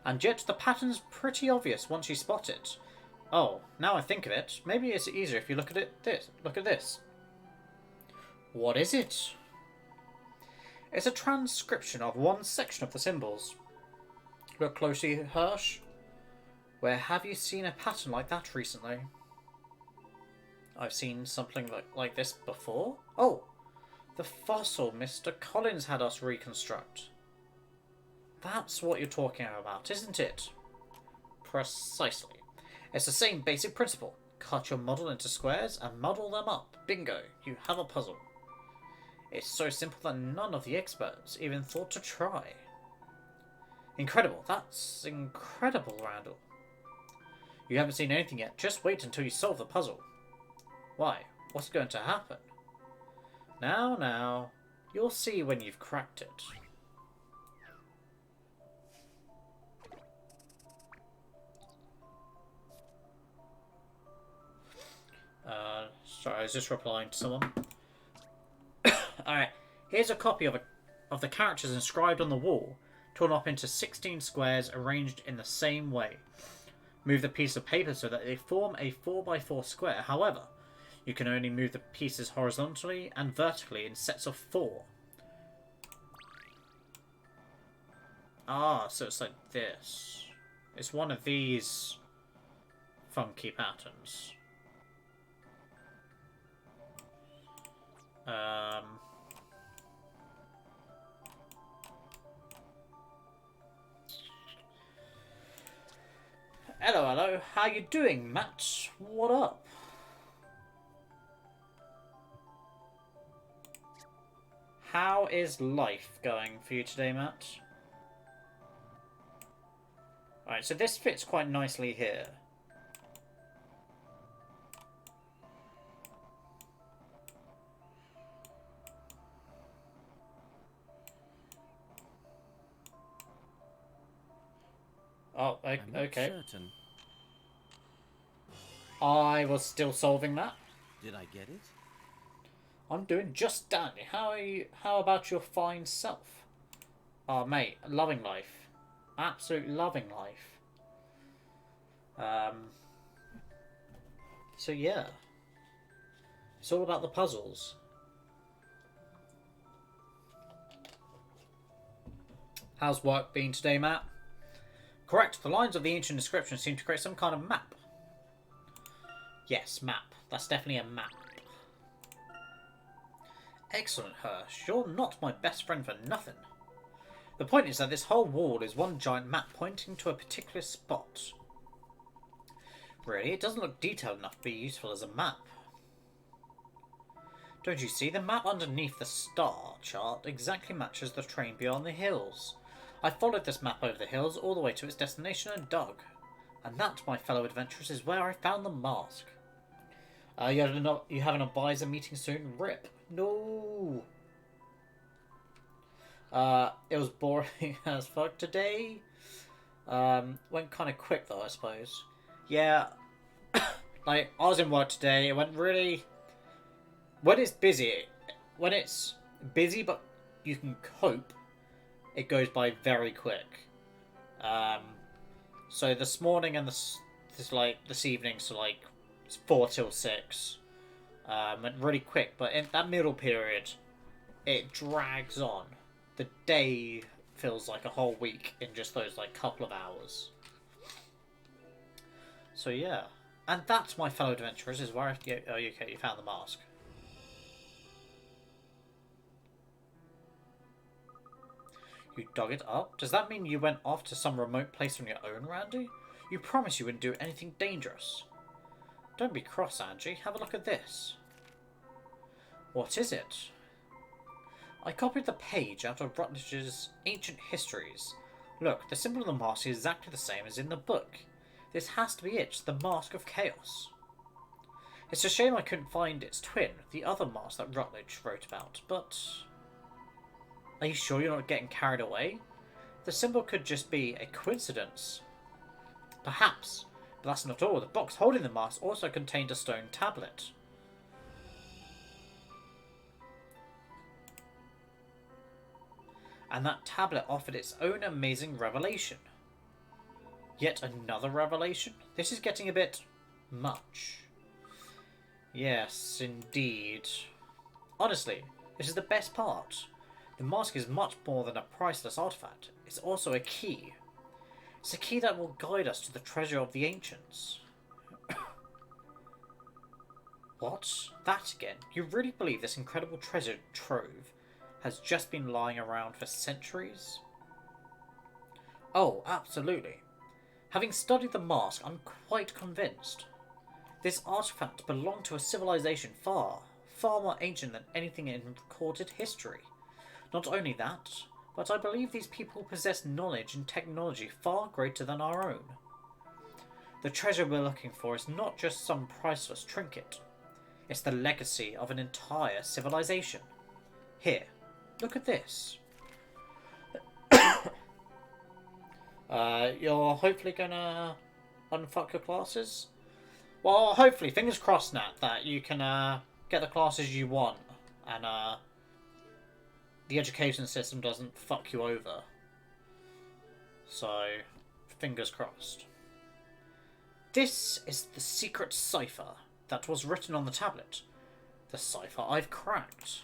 S1: And yet the pattern's pretty obvious once you spot it. Oh, now I think of it, maybe it's easier if you look at this. What is it? It's a transcription of one section of the symbols. Look closely, Hirsch. Where have you seen a pattern like that recently? I've seen something like this before. Oh, the fossil Mr. Collins had us reconstruct. That's what you're talking about, isn't it? Precisely. It's the same basic principle. Cut your model into squares and model them up. Bingo, you have a puzzle. It's so simple that none of the experts even thought to try. Incredible. That's incredible, Randall. You haven't seen anything yet. Just wait until you solve the puzzle. Why? What's going to happen? Now. You'll see when you've cracked it. Sorry, I was just replying to someone. Alright, here's a copy of the characters inscribed on the wall, torn up into 16 squares arranged in the same way. Move the piece of paper so that they form a 4x4 square. However, you can only move the pieces horizontally and vertically in sets of 4. Ah, so it's like this. It's one of these funky patterns. Hello. How you doing, Matt? What up? How is life going for you today, Matt? Alright, so this fits quite nicely here. Oh, okay.
S2: I'm not certain.
S1: I was still solving that.
S2: Did I get it?
S1: I'm doing just dandy. How are you? How about your fine self? Oh, mate, loving life. Absolute loving life. So yeah. It's all about the puzzles. How's work been today, Matt? Correct. The lines of the ancient inscription seem to create some kind of map. Yes, map. That's definitely a map. Excellent, Hirsch. You're not my best friend for nothing. The point is that this whole wall is one giant map pointing to a particular spot. Really, it doesn't look detailed enough to be useful as a map. Don't you see? The map underneath the star chart exactly matches the train beyond the hills. I followed this map over the hills all the way to its destination and dug. And that, my fellow adventurers, is where I found the mask. You have an advisor meeting soon? Rip. No. It was boring as fuck today. Went kind of quick though, I suppose. Yeah. Like, I was in work today, it went really... When it's busy but you can cope, it goes by very quick. So this morning and this evening, so like it's 4 till 6, went really quick. But in that middle period, it drags on. The day feels like a whole week in just those like couple of hours. So yeah, and that's my fellow adventurers. Is where okay, you found the mask. You dug it up? Does that mean you went off to some remote place on your own, Randy? You promised you wouldn't do anything dangerous. Don't be cross, Angie. Have a look at this. What is it? I copied the page out of Rutledge's Ancient Histories. Look, the symbol of the mask is exactly the same as in the book. This has to be it, the Mask of Chaos. It's a shame I couldn't find its twin, the other mask that Rutledge wrote about, but... Are you sure you're not getting carried away? The symbol could just be a coincidence. Perhaps, but that's not all. The box holding the mask also contained a stone tablet. And that tablet offered its own amazing revelation. Yet another revelation? This is getting a bit much. Yes, indeed. Honestly, this is the best part. The mask is much more than a priceless artifact. It's also a key. It's a key that will guide us to the treasure of the ancients. What? That again? You really believe this incredible treasure trove has just been lying around for centuries? Oh, absolutely. Having studied the mask, I'm quite convinced. This artifact belonged to a civilization far more ancient than anything in recorded history. Not only that, but I believe these people possess knowledge and technology far greater than our own. The treasure we're looking for is not just some priceless trinket. It's the legacy of an entire civilization. Here, look at this. You're hopefully gonna unfuck your classes? Well, hopefully, fingers crossed, Nat, that you can get the classes you want and the education system doesn't fuck you over. So, fingers crossed. This is the secret cipher that was written on the tablet. The cipher I've cracked.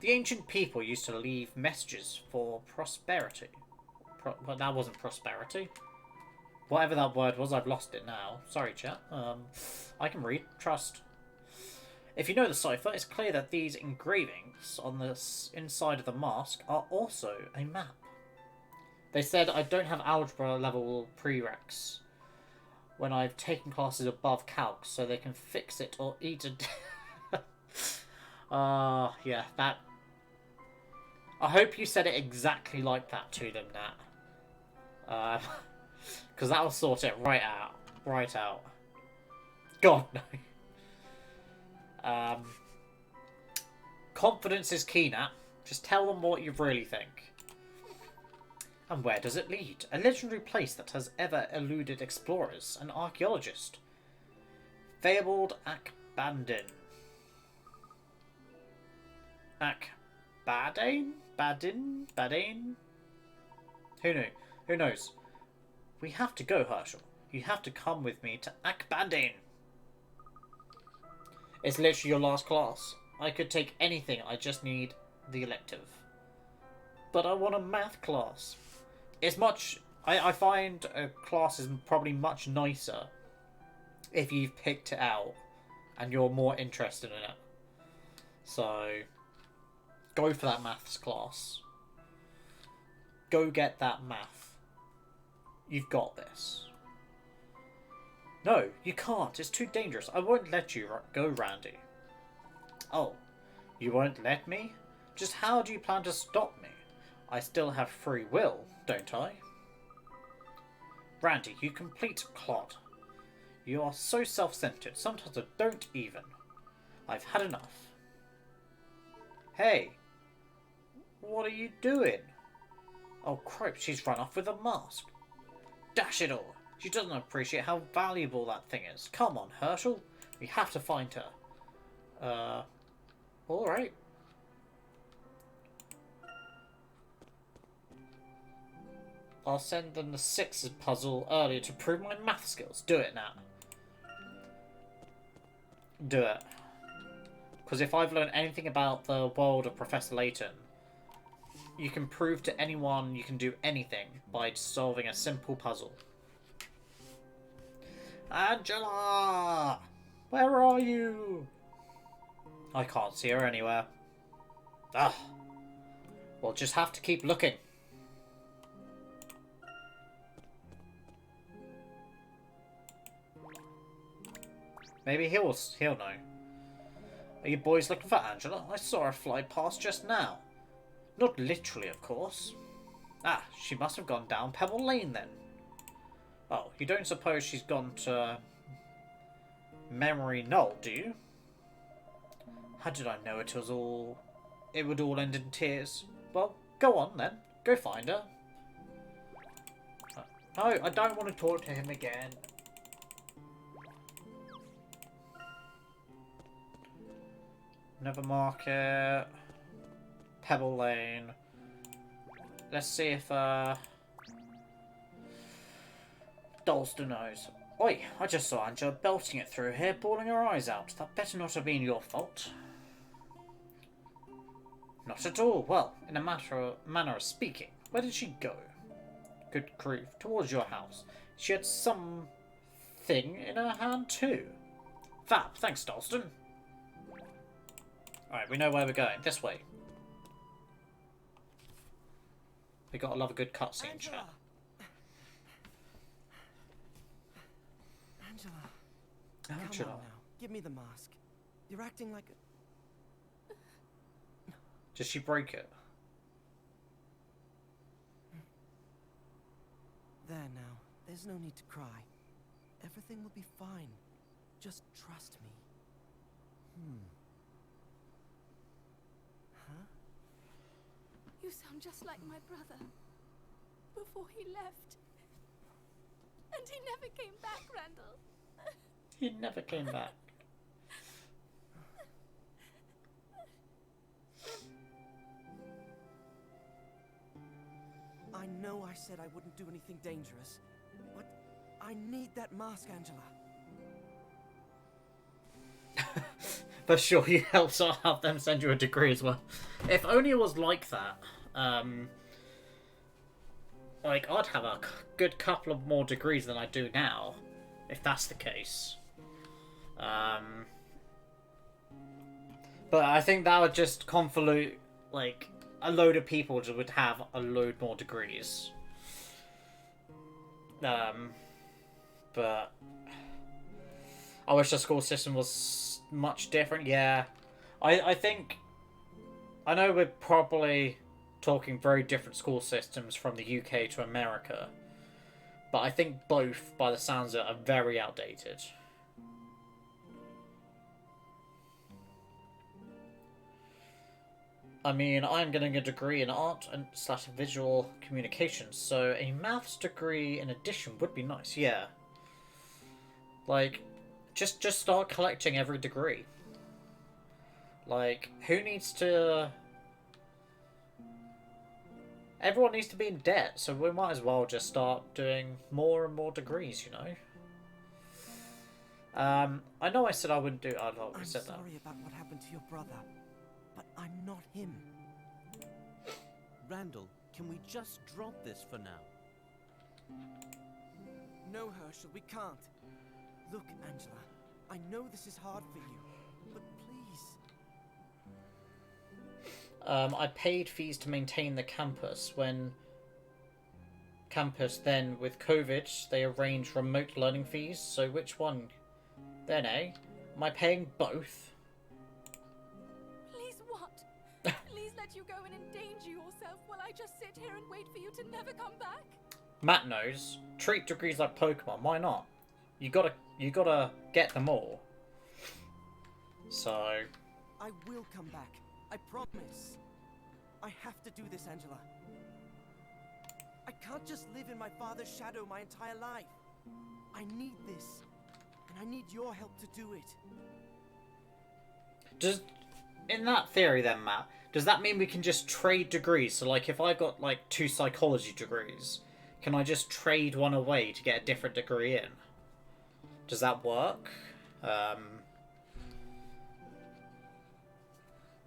S1: The ancient people used to leave messages for prosperity. Well, that wasn't prosperity. Whatever that word was, I've lost it now. Sorry, chat. I can read. Trust. If you know the cipher, it's clear that these engravings on the inside of the mask are also a map. They said I don't have algebra level prereqs when I've taken classes above calc, so they can fix it or eat it. Yeah, that... I hope you said it exactly like that to them, Nat. Because that will sort it right out. Right out. God, no. Confidence is key, Nat. Just tell them what you really think. And where does it lead? A legendary place that has ever eluded explorers and archaeologists. Fabled Akbandin. Akbadain? Badin? Who knew? Who knows? We have to go, Herschel. You have to come with me to Akbandin. It's literally your last class. I could take anything, I just need the elective. But I want a math class. It's much... I find a class is probably much nicer if you've picked it out and you're more interested in it. So, go for that maths class. Go get that math. You've got this. No, you can't. It's too dangerous. I won't let you go, Randy. Oh, you won't let me? Just how do you plan to stop me? I still have free will, don't I? Randy, you complete clod. You are so self-centered. Sometimes I don't even. I've had enough. Hey, what are you doing? Oh, crap, she's run off with a mask. Dash it all. She doesn't appreciate how valuable that thing is. Come on, Herschel. We have to find her. Alright. I'll send them the sixes puzzle earlier to prove my math skills. Do it now. Do it. Because if I've learned anything about the world of Professor Layton, you can prove to anyone you can do anything by solving a simple puzzle. Angela! Where are you? I can't see her anywhere. Ah. We'll just have to keep looking. Maybe he'll know. Are you boys looking for Angela? I saw her fly past just now. Not literally, of course. Ah, she must have gone down Pebble Lane then. Oh, you don't suppose she's gone to Memory Knoll, do you? How did I know it would all end in tears? Well, go on then. Go find her. No, I don't want to talk to him again. Never Market. Pebble Lane. Let's see if Dalston knows. Oi, I just saw Angela belting it through here, bawling her eyes out. That better not have been your fault. Not at all. Well, in a manner of speaking. Where did she go? Good grief. Towards your house. She had some thing in her hand too. Fab. Thanks, Dalston. Alright, we know where we're going. This way. We gotta love a good cutscene, chat.
S3: Angela.
S1: Angela.
S3: Come on now. Give me the mask. You're acting like a...
S1: Did she break it?
S3: There now. There's no need to cry. Everything will be fine. Just trust me. Huh?
S4: You sound just like my brother. Before he left. And he never came back, Randall.
S1: He never came back.
S3: I know I said I wouldn't do anything dangerous, but I need that mask, Angela.
S1: But sure, you helps. I'll have them send you a degree as well. If only it was like that. Like, I'd have a good couple of more degrees than I do now, if that's the case. But I think that would just convolute, like, a load of people just would have a load more degrees. But I wish the school system was much different. Yeah, I think, I know we're probably talking very different school systems from the UK to America, but I think both, by the sounds of it, are very outdated. I mean, I'm getting a degree in art and / visual communications, so a maths degree in addition would be nice. Yeah, like, just start collecting every degree. Like, who needs to? Everyone needs to be in debt, so we might as well just start doing more and more degrees, you know? I know I said I wouldn't do it. I've already said that.
S3: I'm sorry about what happened to your brother, but I'm not him.
S2: Randall, can we just drop this for now?
S3: No, Herschel, we can't. Look, Angela, I know this is hard for you, but please.
S1: I paid fees to maintain the campus then with COVID they arranged remote learning fees, so which one then, eh? Am I paying both?
S4: Please what? Please let you go and endanger yourself while I just sit here and wait for you to never come back?
S1: Matt knows. Treat degrees like Pokemon, why not? You gotta get them all. So
S3: I will come back. I promise. I have to do this, Angela. I can't just live in my father's shadow my entire life. I need this, and I need your help to do it.
S1: Does, in that theory then, Matt, does that mean we can just trade degrees? So, like, if I got, like, 2 psychology degrees, can I just trade one away to get a different degree in? Does that work?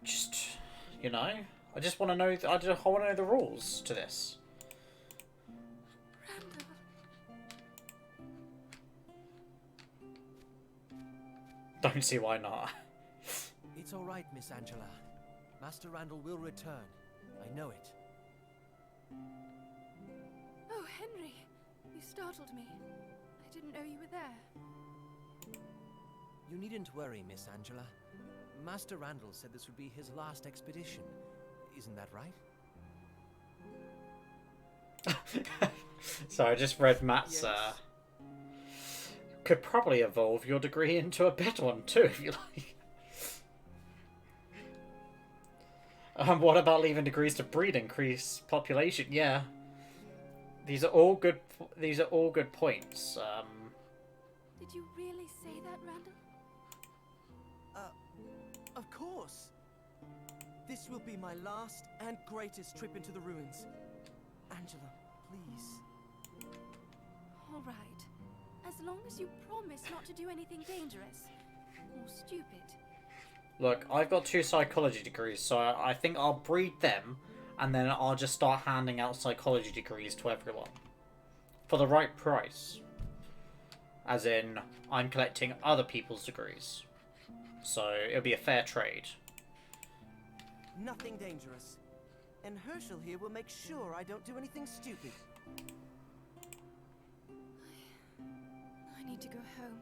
S1: Just, you know, I just want to know. I want to know the rules to this.
S4: Randall.
S1: Don't see why not.
S3: It's all right, Miss Angela. Master Randall will return. I know it.
S4: Oh, Henry. You startled me. I didn't know you were there.
S3: You needn't worry, Miss Angela. Master Randall said this would be his last expedition. Isn't that right?
S1: So I just read Matt's.
S3: Yes.
S1: Could probably evolve your degree into a better one too, if you like. What about leaving degrees to breed, increase population? Yeah, these are all good. These are all good points.
S4: Did you really say that, Randall?
S3: Of course. This will be my last and greatest trip into the ruins. Angela, please.
S4: All right. As long as you promise not to do anything dangerous or stupid.
S1: Look, I've got 2 psychology degrees, so I think I'll breed them, and then I'll just start handing out psychology degrees to everyone for the right price. As in, I'm collecting other people's degrees. So it'll be a fair trade.
S3: Nothing dangerous. And Herschel here will make sure I don't do anything stupid.
S4: I need to go home.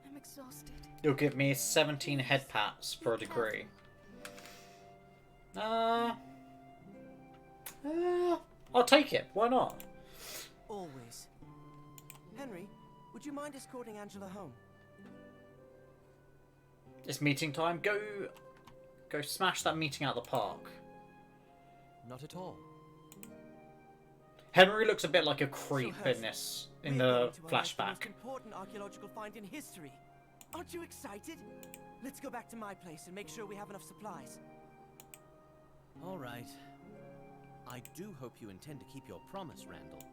S4: I'm exhausted.
S1: You'll give me 17 head pats for a degree. I'll take it. Why not?
S3: Always. Henry, would you mind escorting Angela home?
S1: It's meeting time. Go smash that meeting out of the park.
S3: Not at all.
S1: Henry looks a bit like a creep
S3: So,
S1: in
S3: Herschel,
S1: this, in
S3: we're
S1: the
S3: going to unearth the most
S1: flashback.
S3: important archaeological find in history. Aren't you excited? Let's go back to my place and make sure we have enough supplies.
S2: All right. I do hope you intend to keep your promise, Randall.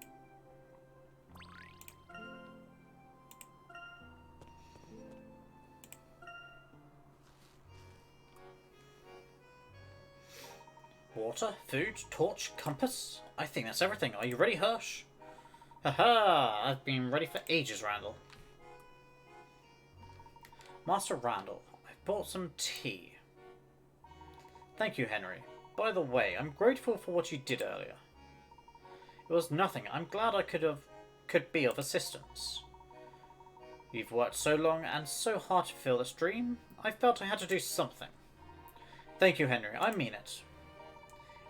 S1: Water, food, torch, compass. I think that's everything. Are you ready, Hirsch? Haha! I've been ready for ages, Randall. Master Randall, I've bought some tea. Thank you, Henry. By the way, I'm grateful for what you did earlier. It was nothing. I'm glad I could be of assistance. You've worked so long and so hard to fulfill this dream. I felt I had to do something. Thank you, Henry. I mean it.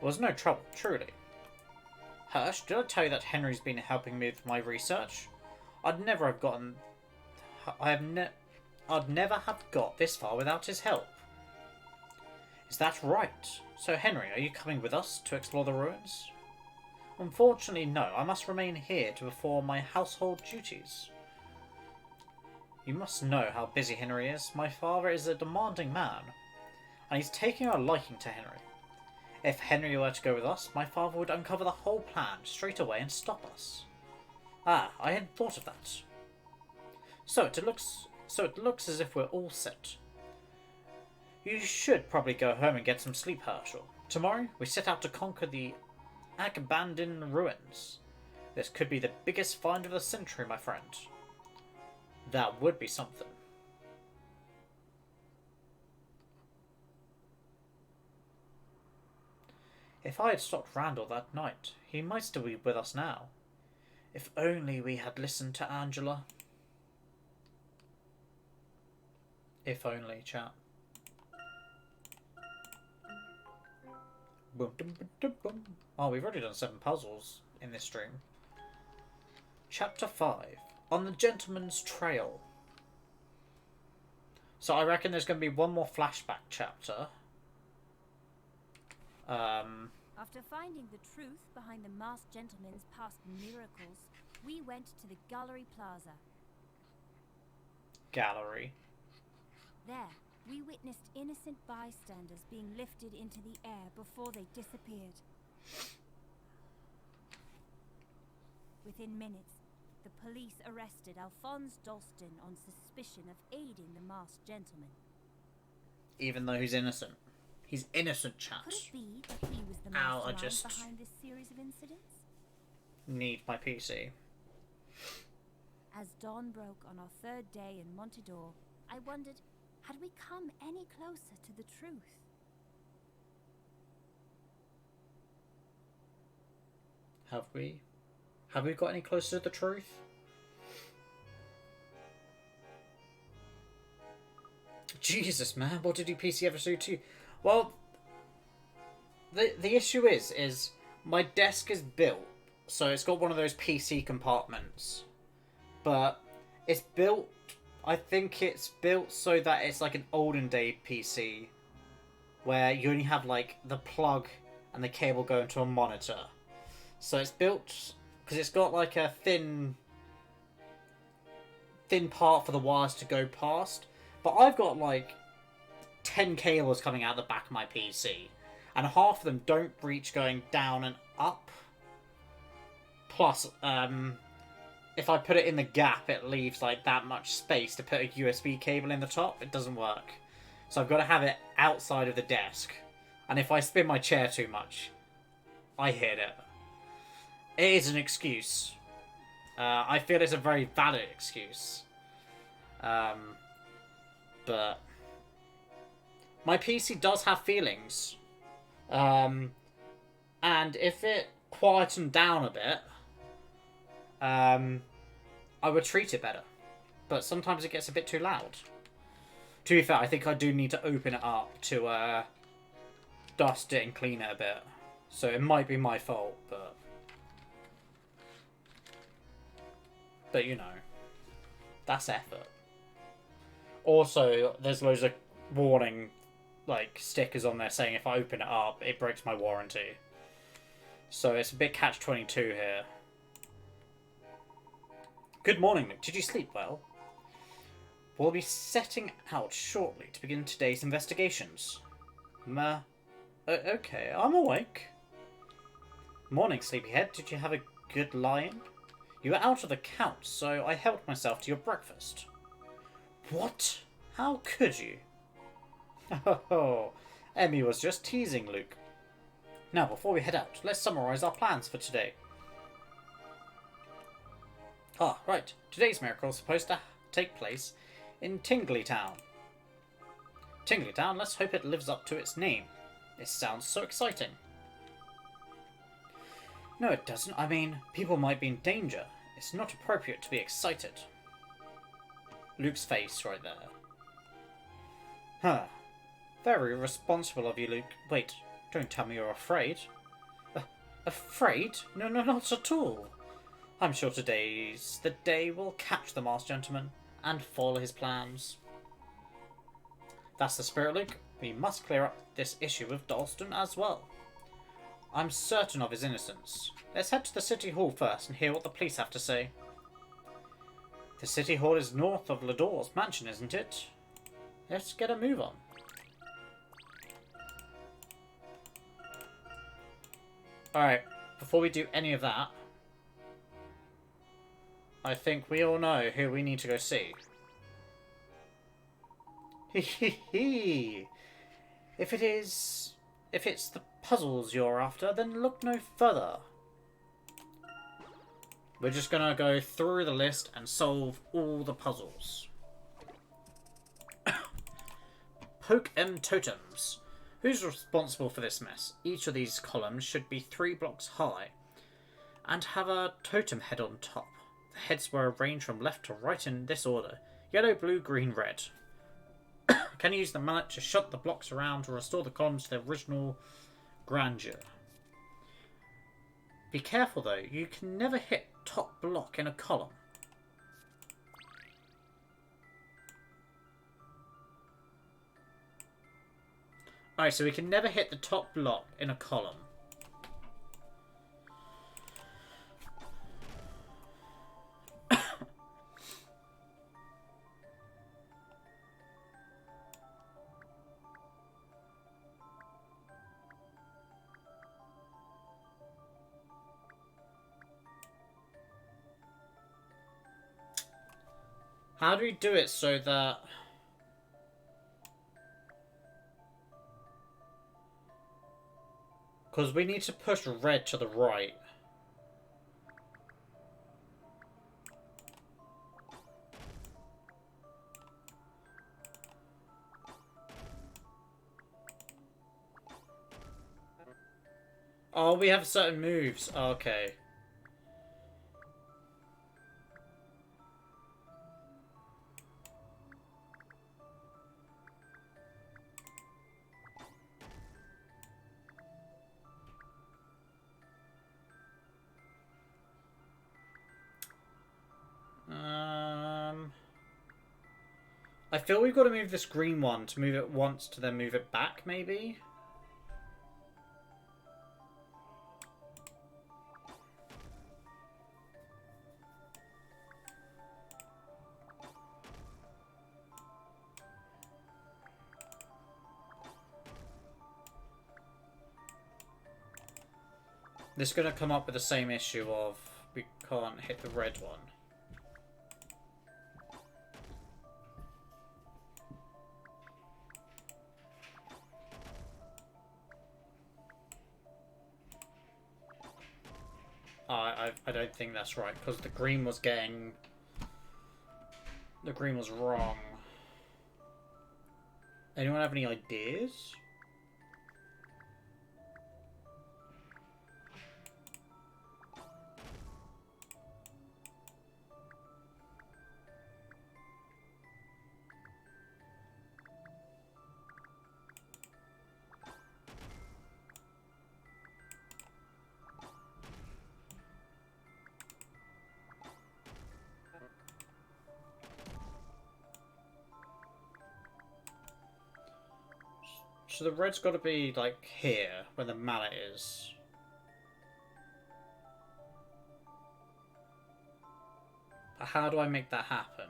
S1: It was no trouble, truly. Hirsch, did I tell you that Henry's been helping me with my research? I'd never have got this far without his help. Is that right? So, Henry, are you coming with us to explore the ruins? Unfortunately, no. I must remain here to perform my household duties. You must know how busy Henry is. My father is a demanding man, and he's taking a liking to Henry. If Henry were to go with us, my father would uncover the whole plan straight away and stop us. Ah, I hadn't thought of that. So it looks as if we're all set. You should probably go home and get some sleep, Herschel. Tomorrow, we set out to conquer the abandoned ruins. This could be the biggest find of the century, my friend. That would be something. If I had stopped Randall that night, he might still be with us now. If only we had listened to Angela. If only, chat. Boom, boom, boom, boom, boom. Oh, we've already done 7 puzzles in this stream. Chapter 5. On the Gentleman's Trail. So I reckon there's going to be one more flashback chapter.
S5: After finding the truth behind the masked gentleman's past miracles, We went to the Gallery Plaza.
S1: Gallery.
S5: There, we witnessed innocent bystanders being lifted into the air before they disappeared. Within minutes, the police arrested Alphonse Dalston on suspicion of aiding the masked gentleman.
S1: Even though he's innocent. He's innocent, chat.
S5: Could it be that he was the
S1: Ow, I
S5: mastermind
S1: just
S5: behind this series of incidents?
S1: need my PC.
S5: As dawn broke on our third day in Montador, I wondered, had we come any closer to the truth?
S1: Have we? Have we got any closer to the truth? Jesus, man, what did your PC ever do to you? Well, the issue is my desk is built, so it's got one of those PC compartments. But it's built, I think it's built so that it's like an olden day PC, where you only have like the plug and the cable going to a monitor. So it's built because it's got like a thin part for the wires to go past. But I've got like 10 cables coming out the back of my PC, and half of them don't reach going down and up. Plus, if I put it in the gap, it leaves like that much space to put a USB cable in the top. It doesn't work. So I've got to have it outside of the desk. And if I spin my chair too much, I hit it. It is an excuse. I feel it's a very valid excuse. But my PC does have feelings. And if it quietened down a bit, I would treat it better. But sometimes it gets a bit too loud. To be fair, I think I do need to open it up to dust it and clean it a bit. So it might be my fault, but you know, that's effort. Also, there's loads of warning like stickers on there saying if I open it up, it breaks my warranty. So it's a bit catch-22 here. Good morning, Luke. Did you sleep well? We'll be setting out shortly to begin today's investigations. Okay, I'm awake. Morning, sleepyhead. Did you have a good lie-in? You were out of the count, so I helped myself to your breakfast. What? How could you? Oh, Emmy was just teasing, Luke. Now, before we head out, let's summarise our plans for today. Ah, right. Today's miracle is supposed to take place in Tingley Town. Tingley Town, let's hope it lives up to its name. It sounds so exciting. No, it doesn't. I mean, people might be in danger. It's not appropriate to be excited. Luke's face right there. Huh. Very responsible of you, Luke. Wait, don't tell me you're afraid. Afraid? No, not at all. I'm sure today's the day we'll catch the masked gentleman and follow his plans. That's the spirit, Luke. We must clear up this issue with Dalston as well. I'm certain of his innocence. Let's head to the City Hall first and hear what the police have to say. The City Hall is north of Lador's mansion, isn't it? Let's get a move on. Alright, before we do any of that, I think we all know who we need to go see. Hee. If it's the puzzles you're after, then look no further. We're just gonna go through the list and solve all the puzzles. Poke M totems. Who's responsible for this mess? Each of these columns should be 3 blocks high and have a totem head on top. The heads were arranged from left to right in this order: yellow, blue, green, red. Can you use the mallet to shut the blocks around to restore the columns to their original grandeur? Be careful though, you can never hit top block in a column. Alright, so we can never hit the top block in a column. How do we do it so that... Because we need to push red to the right. Oh, we have certain moves. Okay. I feel we've got to move this green one to move it once to then move it back, maybe? This is going to come up with the same issue of we can't hit the red one. I don't think that's right, because the green was getting... The green was wrong. Anyone have any ideas? So the red's got to be, like, here, where the mallet is. But how do I make that happen?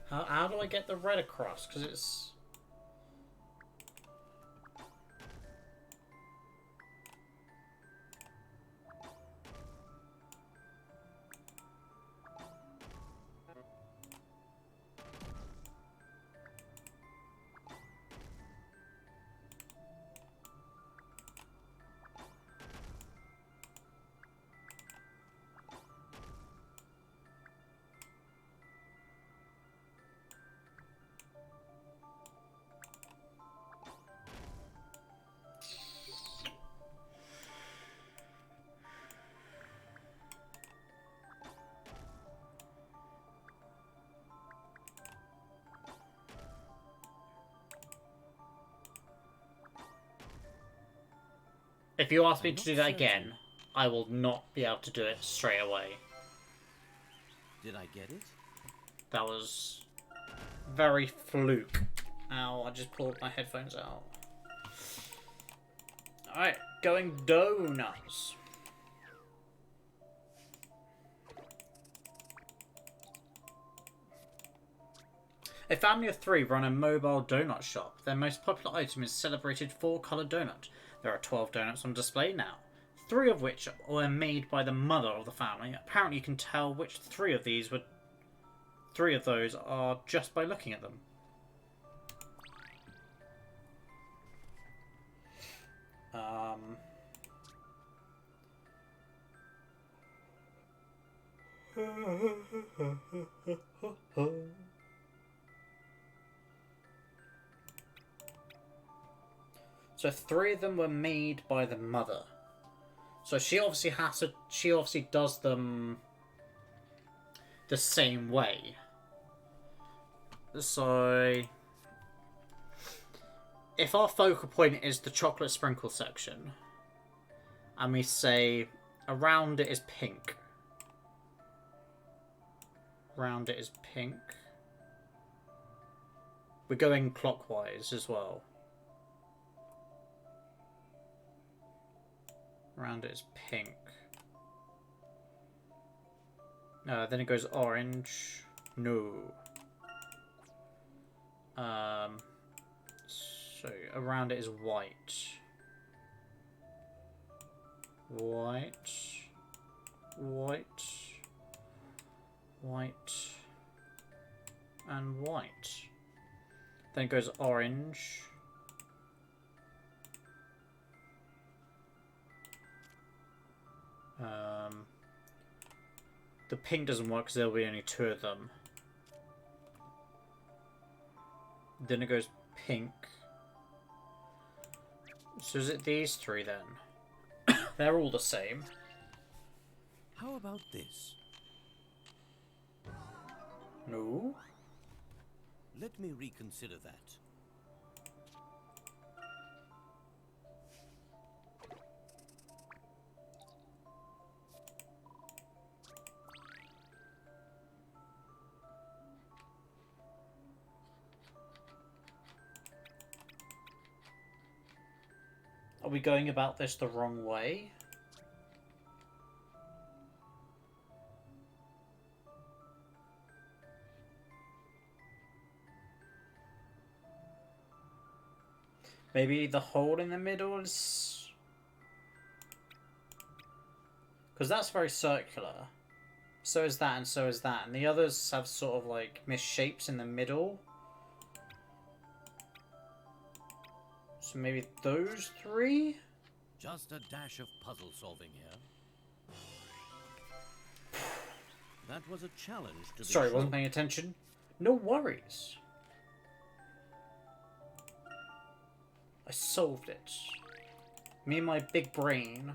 S1: How do I get the red across? Because it's... If you ask me to do that again, I will not be able to do it straight away.
S2: Did I get it?
S1: That was very fluke. Ow, I just pulled my headphones out. Alright, going donuts. A family of 3 run a mobile donut shop. Their most popular item is celebrated 4-colour donut. There are 12 donuts on display now, 3 of which were made by the mother of the family. Apparently you can tell which 3 of those are just by looking at them. So 3 of them were made by the mother. So she obviously has to. She obviously does them the same way. So if our focal point is the chocolate sprinkle section, and we say around it is pink. Around it is pink. We're going clockwise as well. Around it is pink. Then it goes orange. No. So around it is white. White. White. White. And white. Then it goes orange. The pink doesn't work because there'll be only 2 of them. Then it goes pink. So is it these 3 then? They're all the same.
S2: How about this?
S1: No.
S2: Let me reconsider that.
S1: Are we going about this the wrong way? Maybe the hole in the middle is... Because that's very circular. So is that and so is that. And the others have sort of like missed shapes in the middle. So maybe those 3?
S2: Just a dash of puzzle solving here. That was a challenge to be
S1: Sorry,
S2: sure.
S1: wasn't paying attention. No worries. I solved it. Me and my big brain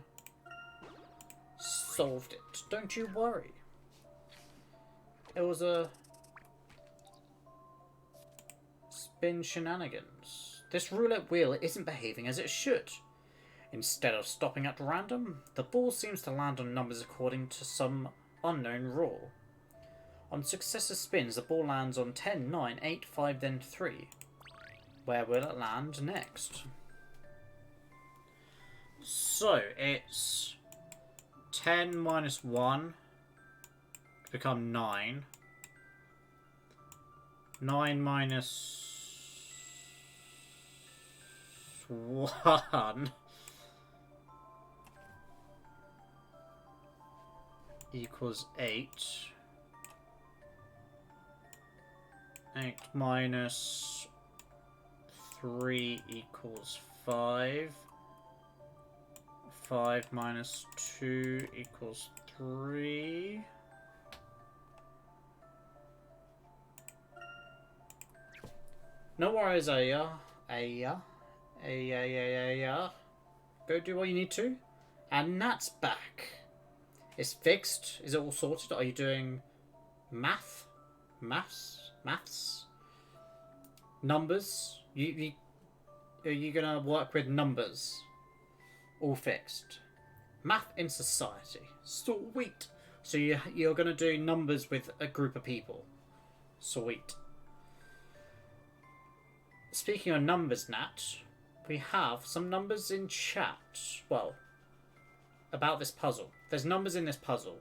S1: solved it. Don't you worry. It was a spin shenanigans. This roulette wheel isn't behaving as it should. Instead of stopping at random, the ball seems to land on numbers according to some unknown rule. On successive spins, the ball lands on 10, 9, 8, 5, then 3. Where will it land next? So, it's 10 minus 1 to become 9. 9 minus 1 equals 8. 8 minus 3 equals 5. 5 minus 2 equals 3. No worries, Aya. Go do what you need to. And that's back. It's fixed. Is it all sorted? Are you doing math? Maths? Numbers? Are you gonna work with numbers? All fixed. Math in society. Sweet. So you're gonna do numbers with a group of people. Sweet. Speaking of numbers, Nat, we have some numbers in chat. Well, about this puzzle. There's numbers in this puzzle.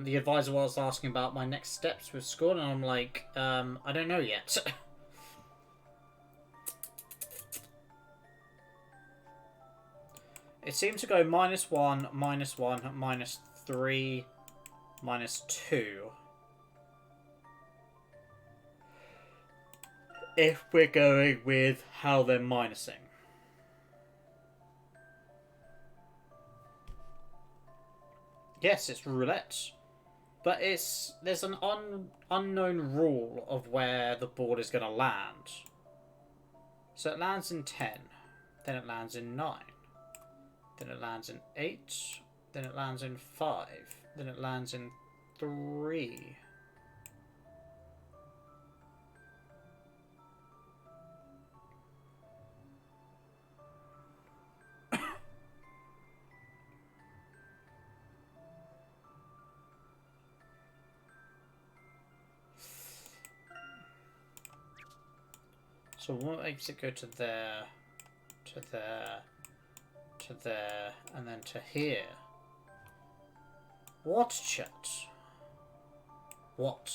S1: The advisor was asking about my next steps with school, and I'm like, I don't know yet. It seems to go -1, -1, -3, -2. If we're going with how they're minusing. Yes, it's roulette. But there's an unknown rule of where the board is going to land. So it lands in 10. Then it lands in 9. Then it lands in 8. Then it lands in 5. Then it lands in 3. So what makes it go to there, to there, to there, and then to here? What, chat? What?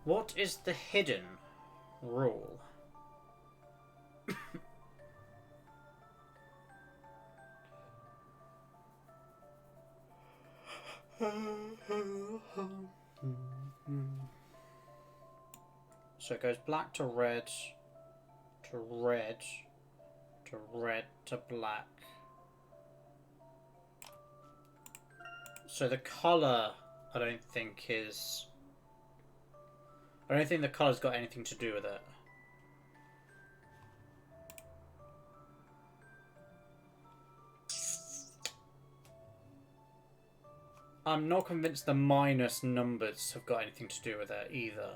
S1: What is the hidden rule? So it goes black to red, to red, to red, to black. So the colour, I don't think the colour's got anything to do with it. I'm not convinced the minus numbers have got anything to do with it either.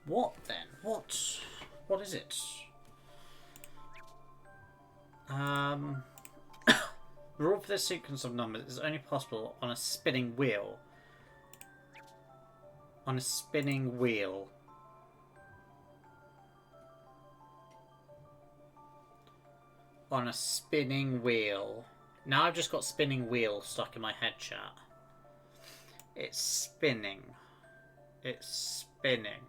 S1: What then? What is it? The rule for this sequence of numbers is only possible on a spinning wheel. On a spinning wheel. On a spinning wheel. Now I've just got spinning wheel stuck in my head, chat. It's spinning. It's spinning.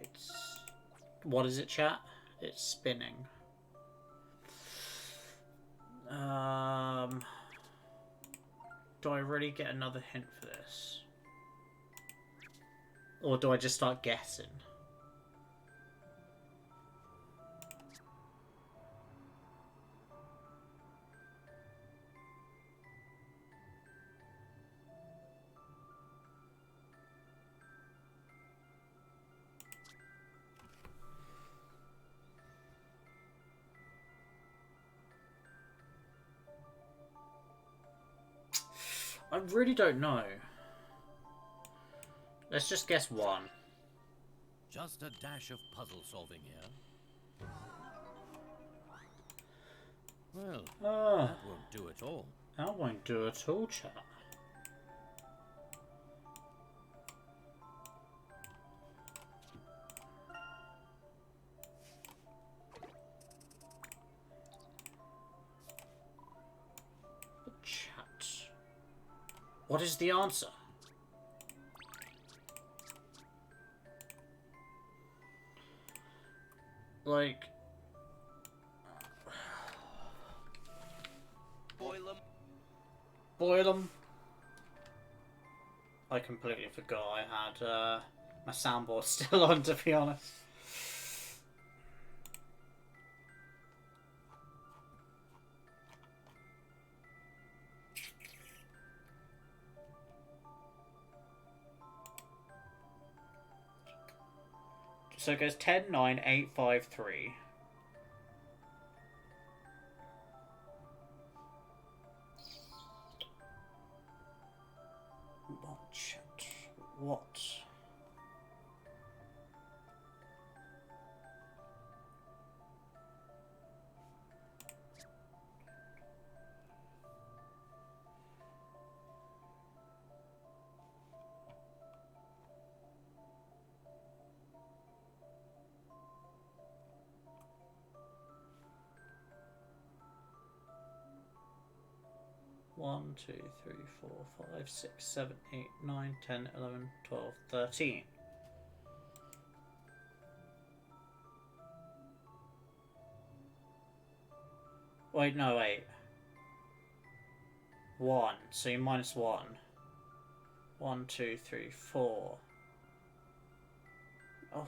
S1: It's... What is it, chat? It's spinning. Do I really get another hint for this? Or do I just start guessing? I really don't know. Let's just guess one.
S2: Just a dash of puzzle solving here. Well, that won't do at all.
S1: That won't do at all, chat. Chat. What is the answer? Like... Boil 'em. I completely forgot I had my soundboard still on, to be honest. So it goes 10, 9, 8, 5, 3. What? One, 2, 3, 4, 5, 6, 7, 8, 9, 10, 11, 12, 13. Wait, no, wait. 1, so you minus 1. 1, 2, 3, 4. Oh.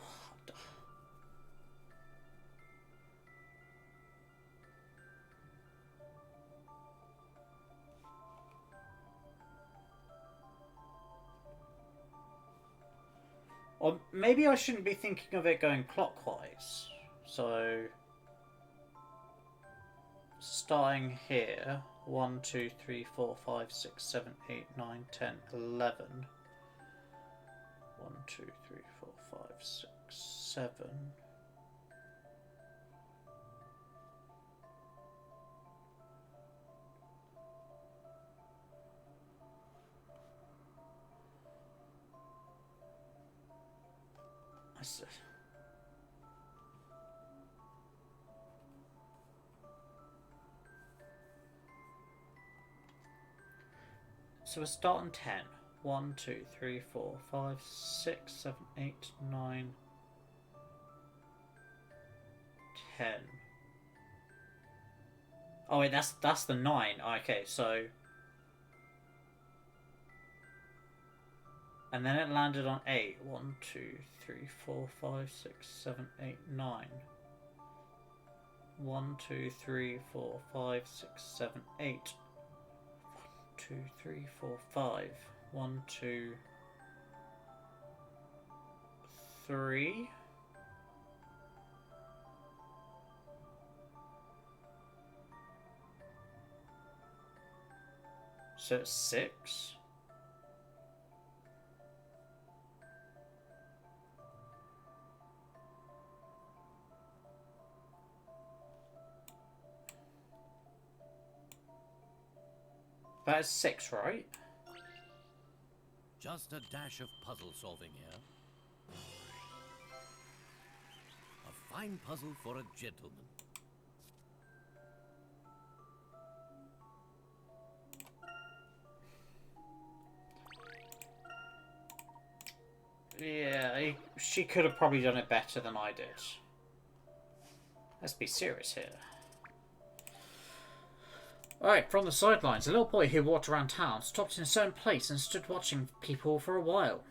S1: Or maybe I shouldn't be thinking of it going clockwise. So, starting here. 1, 2, 3, 4, 5, 6, 7, 8, 9, 10, 11. 1, 2, 3, 4, 5, 6, 7. So we're starting 10. 1, 2, 3, 4, 5, 6, 7, 8, 9, 10. Oh wait, that's the 9. Okay, so and then it landed on 8. 1, 2, 3, 4, 5, 6, 7, 8, 9. 1, 2, 3, 4, 5, 6, 7, 8. 1, 2, 3, 4, 5. 1, 2, 3. So it's 6. That is 6, right?
S2: Just a dash of puzzle solving here. A fine puzzle for a gentleman.
S1: Yeah, she could have probably done it better than I did. Let's be serious here. Alright, from the sidelines, a little boy who walked around town stopped in a certain place and stood watching people for a while.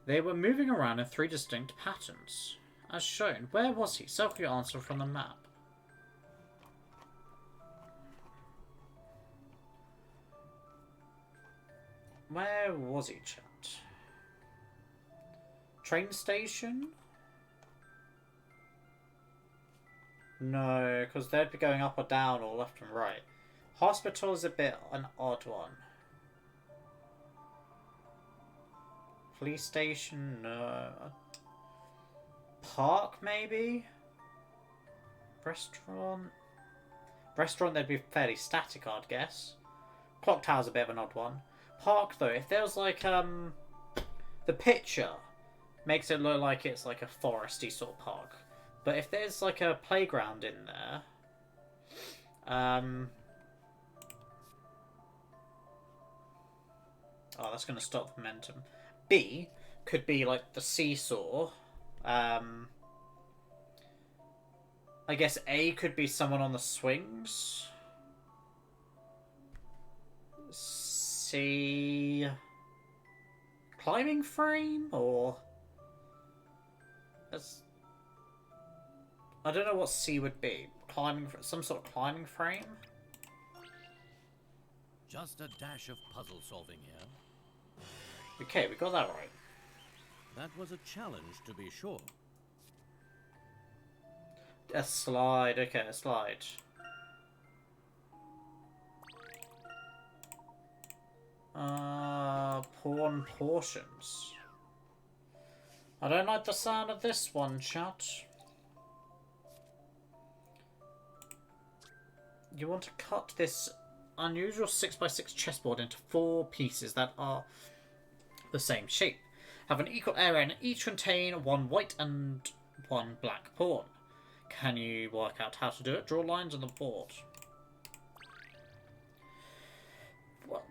S1: They were moving around in 3 distinct patterns. As shown, where was he? Select your answer from the map. Where was he, chat? Train station? No, because they'd be going up or down or left and right. Hospital is a bit an odd one. Police station? No. Park, maybe? Restaurant? Restaurant, they'd be fairly static, I'd guess. Clock tower's a bit of an odd one. Park, though, if there was like, the picture makes it look like it's like a foresty sort of park. But if there's like a playground in there, oh, that's going to stop the momentum. B could be like the seesaw. I guess A could be someone on the swings. C, climbing frame, or that's, I don't know what C would be. Climbing, some sort of climbing frame.
S2: Just a dash of puzzle solving here.
S1: Okay, we got that right.
S2: That was a challenge, to be sure.
S1: A slide. Okay, a slide. Pawn portions. I don't like the sound of this one, chat. You want to cut this unusual 6x6 chessboard into 4 pieces that are the same shape. Have an equal area and each contain 1 white and 1 black pawn. Can you work out how to do it? Draw lines on the board. Well.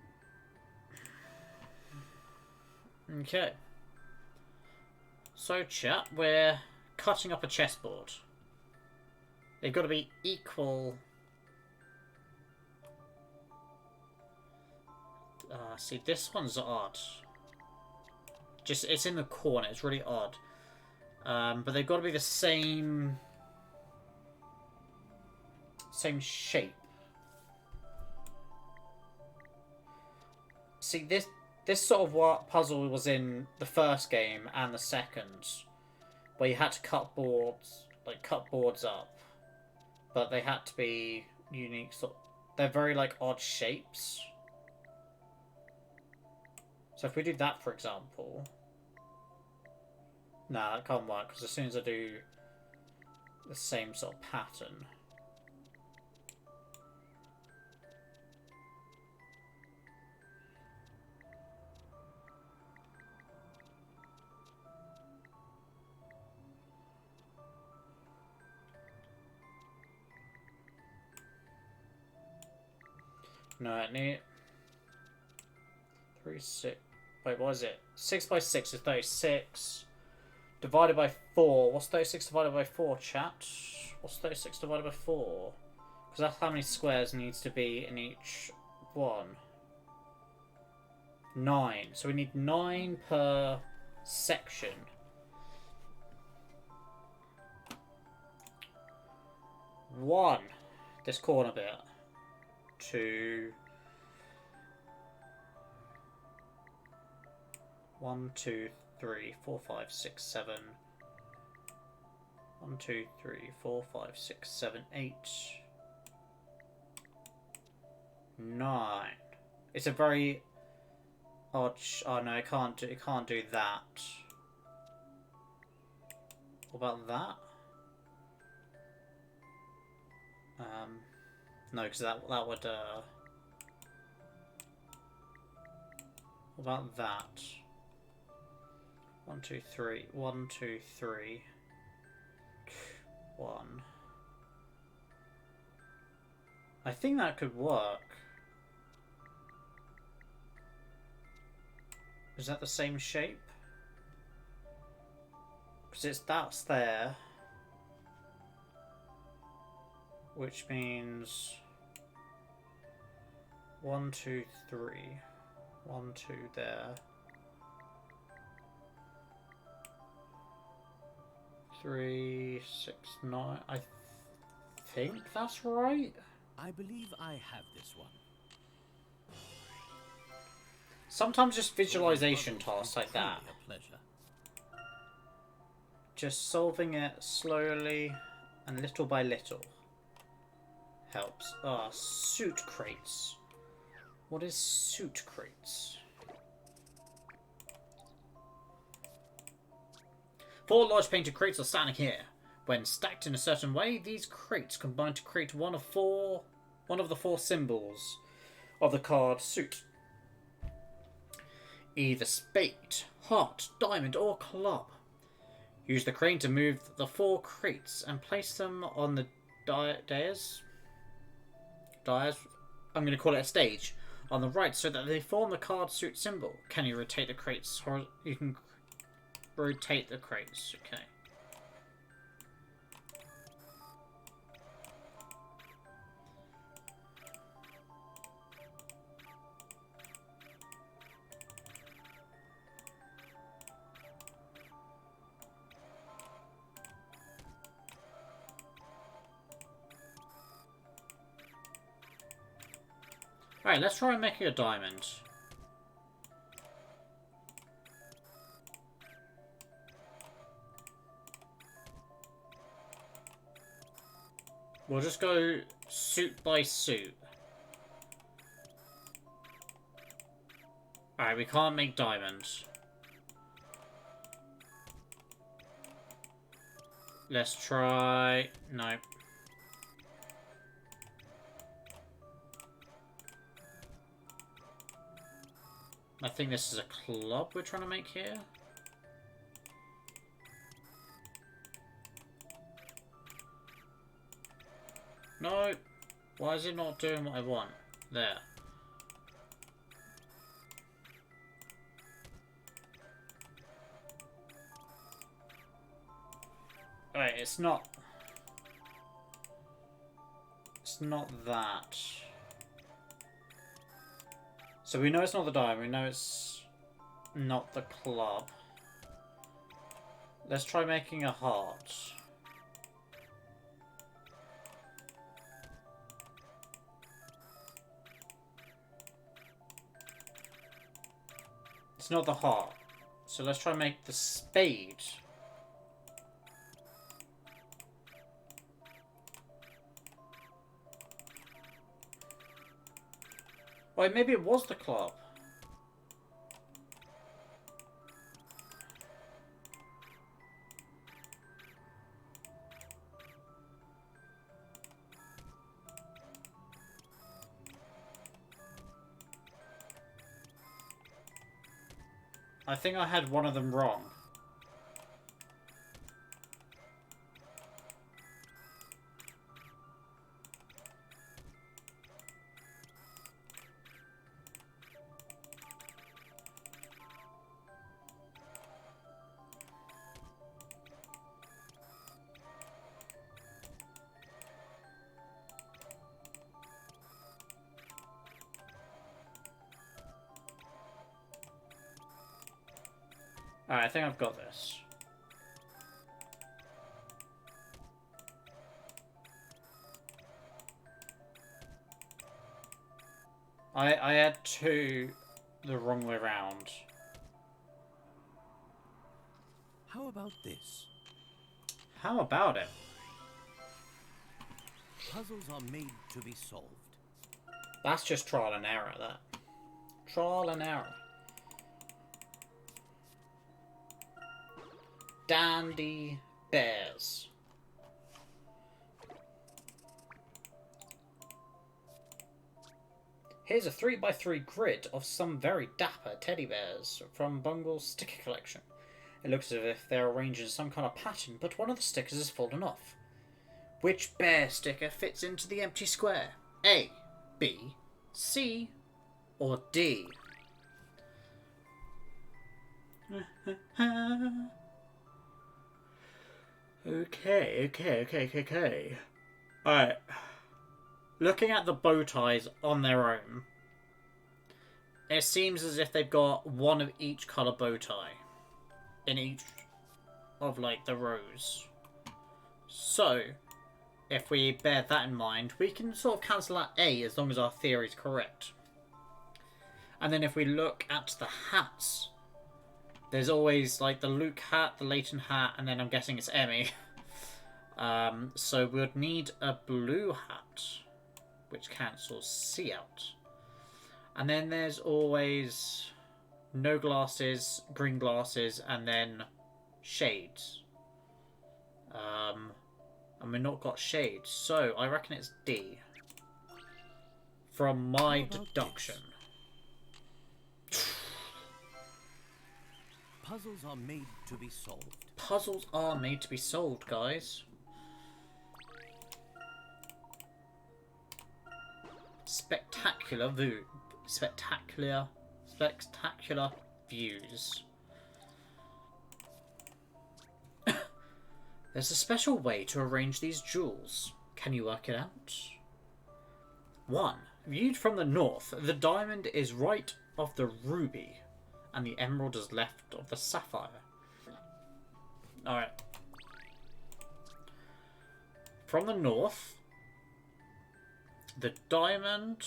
S1: Okay. So, chat, we're cutting up a chessboard. They've got to be equal. See, this one's odd. Just, it's in the corner. It's really odd. But they've got to be the same shape. See, this sort of puzzle was in the first game and the second, where you had to cut boards up, but they had to be unique. they're very like odd shapes. So if we do that, for example, nah, that can't work because as soon as I do the same sort of pattern. No, I need 3, 6. Wait, what is it? 6 by 6 is 36. Divided by 4. What's 36 divided by 4, chat? What's 36 divided by 4? Because that's how many squares needs to be in each one. 9. So we need 9 per section. One. This corner bit. 2. 1, 2, 3, 4, 5, 6, 7. 1, 2, 3, 4, 5, 6, 7, 8. 9. It's a very odd. Oh no, it can't do that. What about that? No, because that would. What about that? 1, 2, 3. 1, 2, 3. 1. I think that could work. Is that the same shape? Because that's there. Which means 1, 2, 3. 1, 2 there. 3, 6, 9. I think that's right.
S2: I believe I have this one.
S1: Sometimes just visualization tasks like that.
S2: A pleasure.
S1: Just solving it slowly and little by little helps. Ah, suit crates. What is suit crates? 4 large painted crates are standing here. When stacked in a certain way, these crates combine to create one of the 4 symbols of the card suit. Either spade, heart, diamond, or club. Use the crane to move the 4 crates and place them on the dais. I'm going to call it a stage on the right so that they form the card suit symbol. Can you rotate the crates? Or you can rotate the crates. Okay. Alright, let's try and make it a diamond. We'll just go suit by suit. Alright, we can't make diamonds. Let's try... No. I think this is a club we're trying to make here. No! Why is it not doing what I want? There. Alright, it's not... It's not that. So we know it's not the diamond, we know it's not the club. Let's try making a heart. It's not the heart. So let's try make the spade. Or maybe it was the club. I think I had one of them wrong. Alright, I think I've got this. I had two the wrong way round.
S2: How about this?
S1: How about it?
S2: Puzzles are made to be solved.
S1: That's just trial and error, that. Trial and error. Dandy bears. Here's a 3x3 grid of some very dapper teddy bears from Bungle's sticker collection. It looks as if they're arranged in some kind of pattern, but one of the stickers has fallen off. Which bear sticker fits into the empty square? A, B, C, or D? Okay. Alright. Looking at the bow ties on their own, it seems as if they've got one of each colour bow tie in each of, like, the rows. So, if we bear that in mind, we can sort of cancel out A as long as our theory is correct. And then if we look at the hats, there's always, like, the Luke hat, the Layton hat, and then I'm guessing it's Emmy. So we would need a blue hat, which cancels C out. And then there's always no glasses, green glasses, and then shades. And we've not got shades, so I reckon it's D. From my deduction.
S2: Puzzles are made to be solved.
S1: Puzzles are made to be solved, guys. Spectacular views. There's a special way to arrange these jewels. Can you work it out? 1. Viewed from the north, the diamond is right of the ruby, and the emerald is left of the sapphire. Alright. From the north, the diamond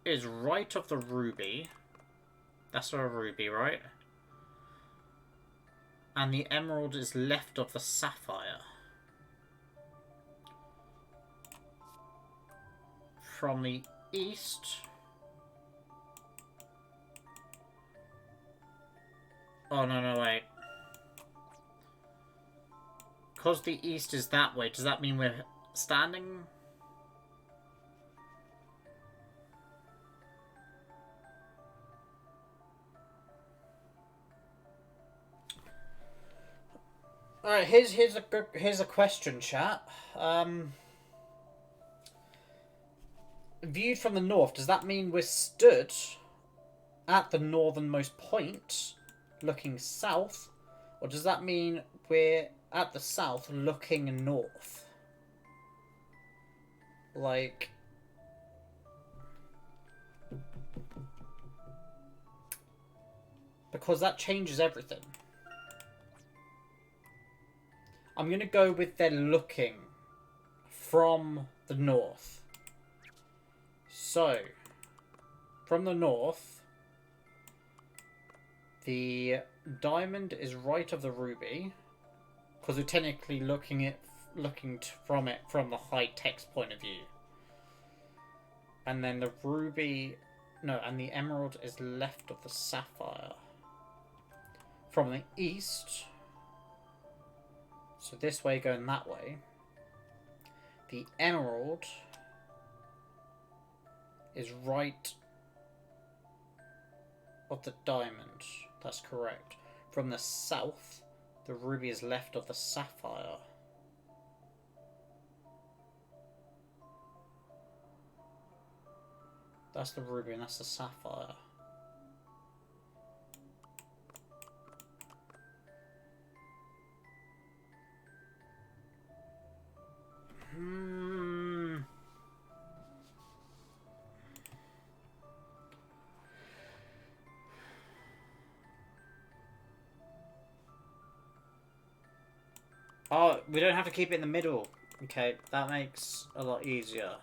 S1: is right of the ruby. That's a ruby, right? And the emerald is left of the sapphire. From the east... Oh, no, wait. Because the east is that way, does that mean we're standing? Alright, here's a question, chat. Viewed from the north, does that mean we're stood at the northernmost point, looking south? Or does that mean we're at the south, looking north? Like... because that changes everything. I'm going to go with they're looking from the north. So, from the north, the diamond is right of the ruby, because we're technically looking from it from the high text point of view. And then the ruby No, and the emerald is left of the sapphire. From the east, so this way going that way, the emerald is right of the diamond. That's correct. From the south, the ruby is left of the sapphire. That's the ruby and that's the sapphire. Oh, we don't have to keep it in the middle. Okay, that makes a lot easier.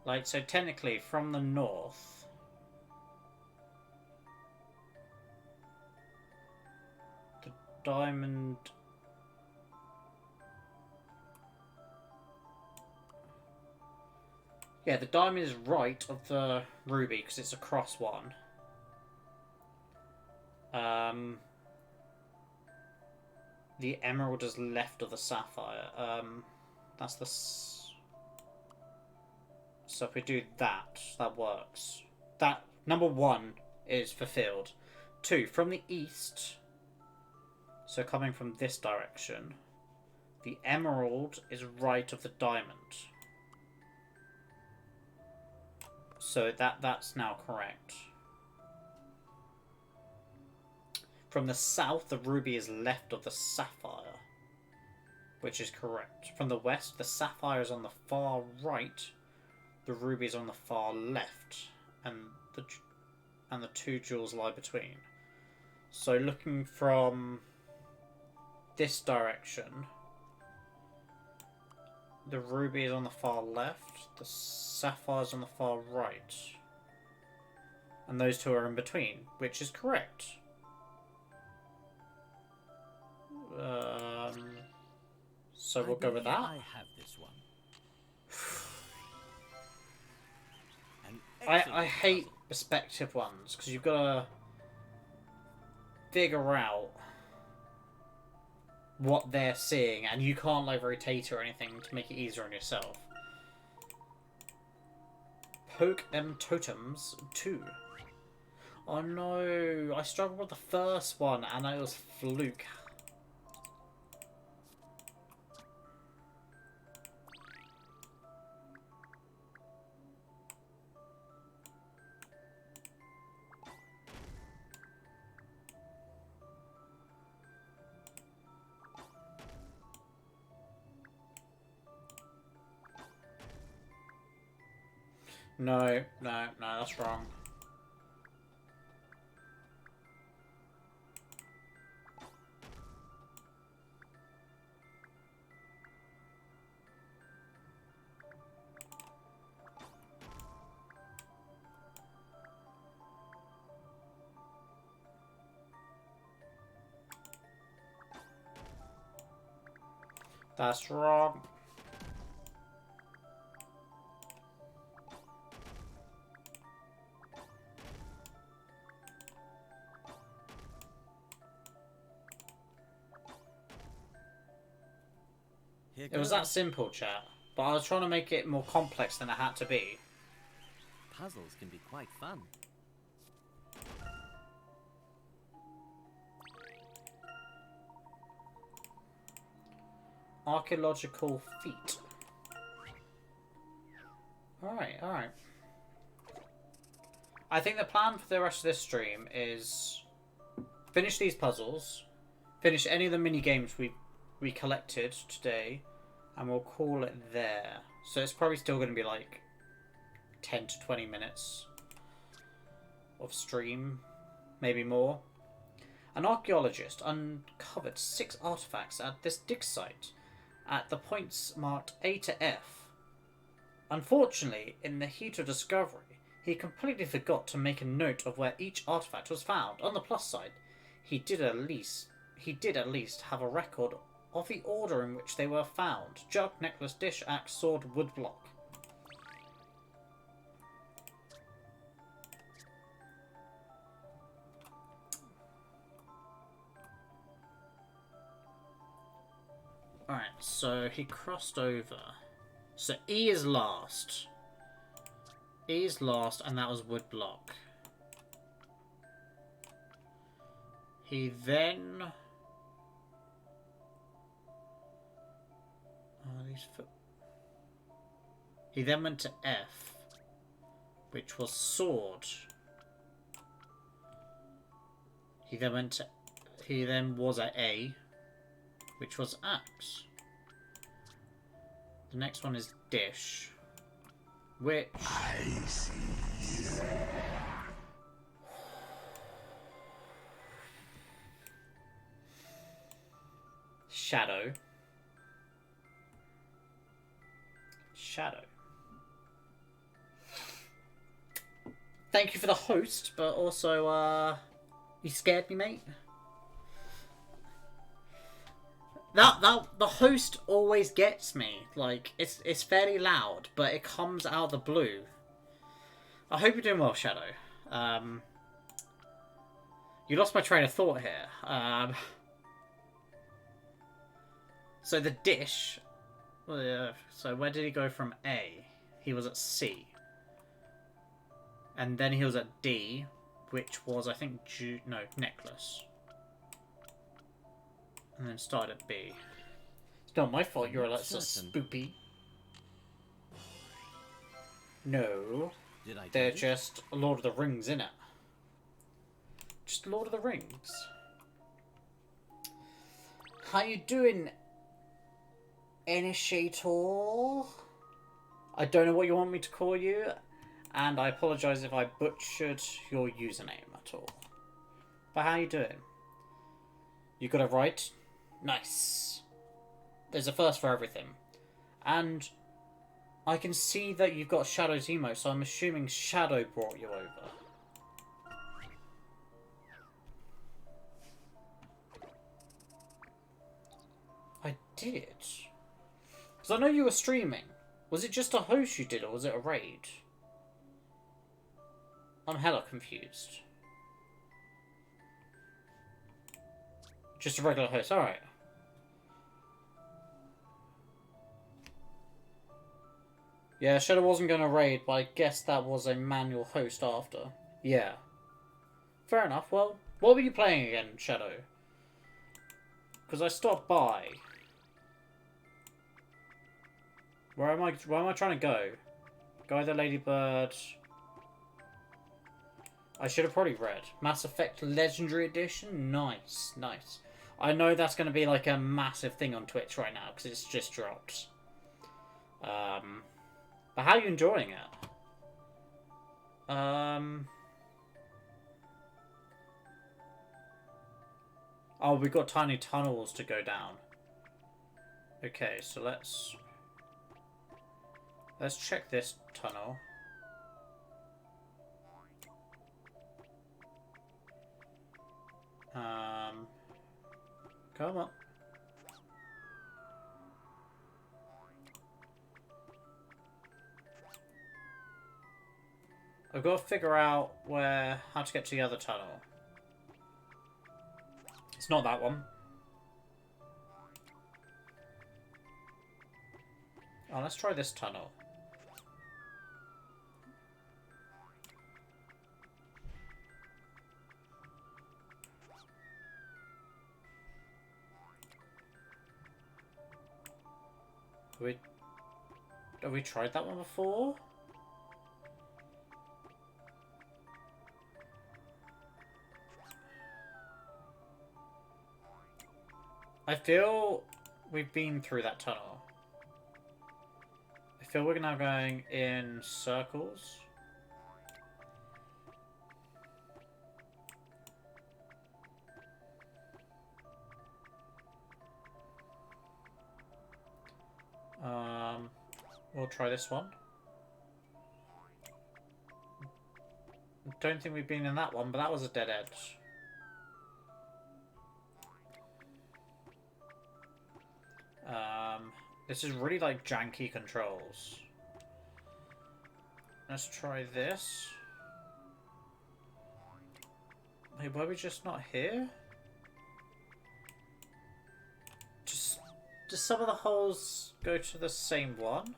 S1: Like, so technically, from the north, the diamond... Yeah, the diamond is right of the ruby, because it's a cross one. The emerald is left of the sapphire. That's the... So if we do that, that works. That, number 1 is fulfilled. 2, from the east, so coming from this direction, the emerald is right of the diamond. So that's now correct. From the south, the ruby is left of the sapphire, which is correct. From the west, the sapphire is on the far right, the ruby is on the far left, and the two jewels lie between. So looking from this direction, the ruby is on the far left, the sapphire is on the far right, and those two are in between, which is correct. So we'll go with that.
S2: I have this one.
S1: I hate perspective ones because you've got to figure out what they're seeing, and you can't like rotate or anything to make it easier on yourself. Poke them totems too. Oh no, I struggled with the first one and it was fluke. No, that's wrong. That's wrong. It was that simple, chat. But I was trying to make it more complex than it had to be.
S2: Puzzles can be quite fun.
S1: Archaeological feat. Alright. I think the plan for the rest of this stream is finish these puzzles, finish any of the mini games we collected today, and we'll call it there. So it's probably still going to be like 10 to 20 minutes of stream, maybe more. An archaeologist uncovered 6 artifacts at this dig site at the points marked A to F. Unfortunately, in the heat of discovery, he completely forgot to make a note of where each artifact was found. On the plus side, he did at least have a record of the order in which they were found. Jug, necklace, dish, axe, sword, woodblock. Alright, so he crossed over. So E is last. E is last, and that was woodblock. He then... He then went to F, which was sword. He then was at A, which was axe. The next one is dish, which... I see. Shadow. Thank you for the host, but also, you scared me, mate. The host always gets me. Like, it's fairly loud, but it comes out of the blue. I hope you're doing well, Shadow. You lost my train of thought here. So the dish... so where did he go from A? He was at C. And then he was at D, which was, I think, necklace. And then started at B. It's not my fault you're like so spoopy. No. They're just Lord of the Rings, innit? Just Lord of the Rings. How you doing, Initiator? I don't know what you want me to call you, and I apologise if I butchered your username at all. But how you doing? You got it right? Nice. There's a first for everything. And I can see that you've got Shadow's emo, so I'm assuming Shadow brought you over. I did. Because I know you were streaming. Was it just a host you did, or was it a raid? I'm hella confused. Just a regular host, alright. Yeah, Shadow wasn't going to raid, but I guess that was a manual host after. Yeah. Fair enough. Well, what were you playing again, Shadow? Because I stopped by. Where am I trying to go? Guy the Ladybird. I should have probably read. Mass Effect Legendary Edition? Nice, nice. I know that's going to be like a massive thing on Twitch right now, because it's just dropped. But how are you enjoying it? Oh, we've got tiny tunnels to go down. Okay, so let's check this tunnel. Come on. I've got to figure out how to get to the other tunnel. It's not that one. Oh, let's try this tunnel. Have we tried that one before? I feel we've been through that tunnel. I feel we're now going in circles. We'll try this one. Don't think we've been in that one, but that was a dead end. This is really like janky controls. Let's try this. Wait, were we just not here? Just some of the holes go to the same one?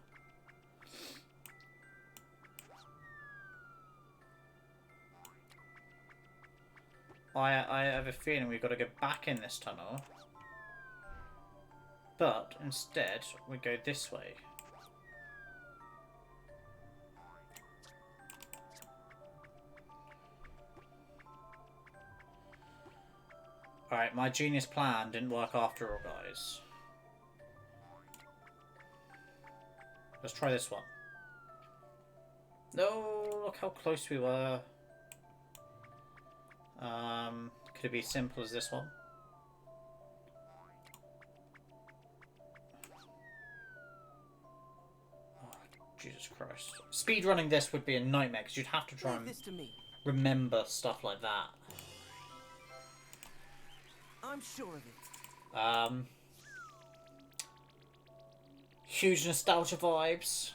S1: I have a feeling we've got to go back in this tunnel. But instead, we go this way. Alright, my genius plan didn't work after all, guys. Let's try this one. No, look how close we were. Could it be simple as this one? Oh, Jesus Christ. Speedrunning this would be a nightmare because you'd have to try and remember stuff like that.
S3: I'm sure of it.
S1: Huge nostalgia vibes.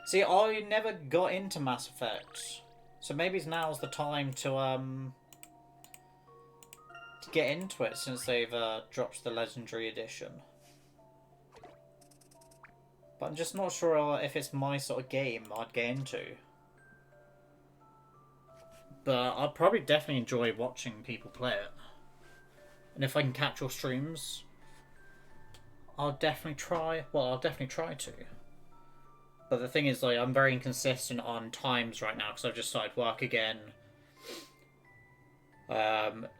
S1: See, I never got into Mass Effect, so maybe now's the time to get into it since they've dropped the Legendary Edition. But I'm just not sure if it's my sort of game I'd get into. But I'd probably definitely enjoy watching people play it. And if I can catch your streams, I'll definitely try. Well, I'll definitely try to. But the thing is, like, I'm very inconsistent on times right now because I've just started work again.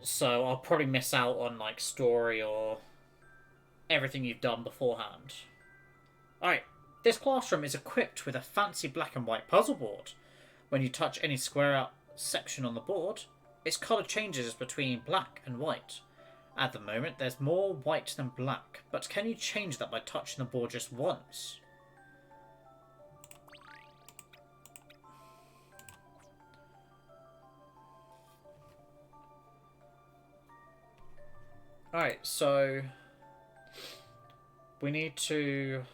S1: So I'll probably miss out on, like, story or everything you've done beforehand. Alright, this classroom is equipped with a fancy black and white puzzle board. When you touch any square out section on the board, its colour changes between black and white. At the moment, there's more white than black, but can you change that by touching the board just once? Alright, so we need to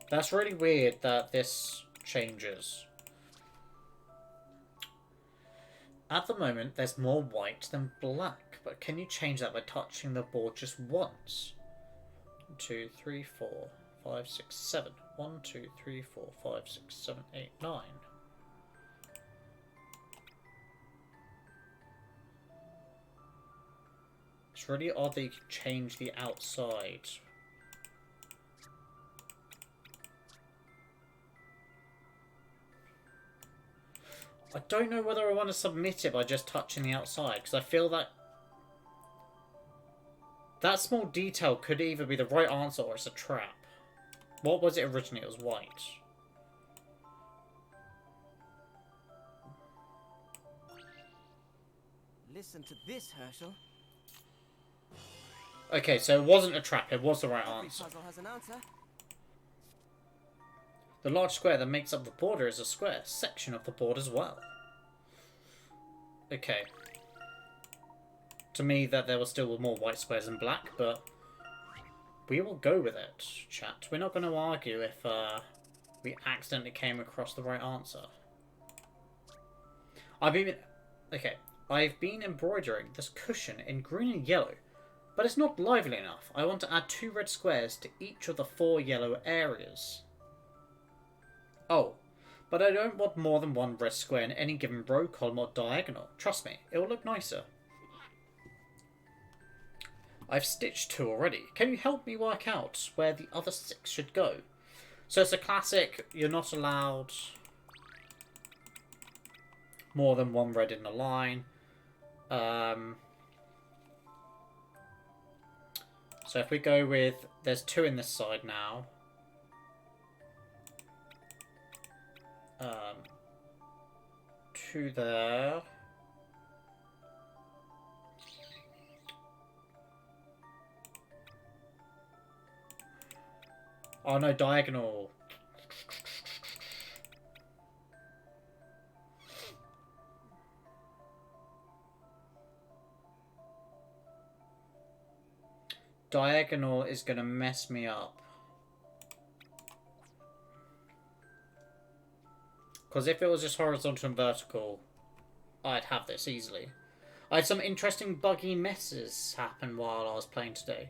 S1: That's really weird that this changes. At the moment, there's more white than black, but can you change that by touching the board just once? 1, 2, 3, 4, 5, 6, 7. 1, 2, 3, 4, 5, 6, 7, 8, 9. It's really odd that you can change the outside. I don't know whether I want to submit it by just touching the outside, because I feel that that small detail could either be the right answer or it's a trap. What was it originally? It was white.
S3: Listen to this, Herschel.
S1: Okay, so it wasn't a trap, it was the right
S3: Every
S1: answer.
S3: puzzle has an answer.
S1: The large square that makes up the border is a square section of the board as well. Okay. To me, that there were still more white squares than black, but we will go with it, chat. We're not going to argue if we accidentally came across the right answer. I've been embroidering this cushion in green and yellow, but it's not lively enough. I want to add 2 red squares to each of the 4 yellow areas. Oh, but I don't want more than 1 red square in any given row, column, or diagonal. Trust me, it will look nicer. I've stitched 2 already. Can you help me work out where the other 6 should go? So it's a classic, you're not allowed more than 1 red in a line. So if we go with, there's 2 in this side now. 2 there. Oh no, diagonal. diagonal is going to mess me up. Because if it was just horizontal and vertical, I'd have this easily. I had some interesting buggy messes happen while I was playing today.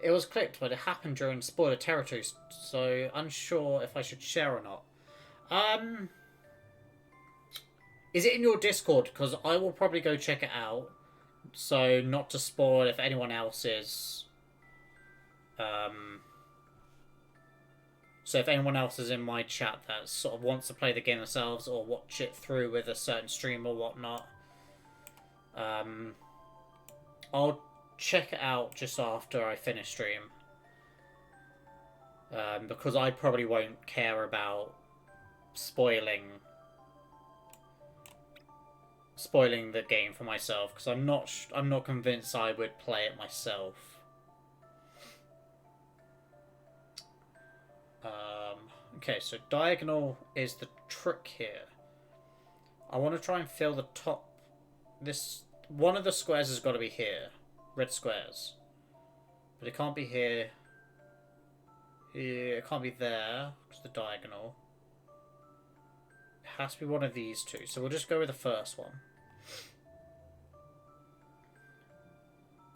S1: It was clipped, but it happened during spoiler territory, so unsure if I should share or not. Is it in your Discord? Because I will probably go check it out. So not to spoil if anyone else is. So if anyone else is in my chat that sort of wants to play the game themselves or watch it through with a certain stream or whatnot, I'll check it out just after I finish stream. Because I probably won't care about spoiling the game for myself, because I'm not convinced I would play it myself. Okay, so diagonal is the trick here. I want to try and fill the top. One of the squares has got to be here, red squares, but it can't be here. It can't be there because the diagonal. It has to be one of these two, so we'll just go with the first one.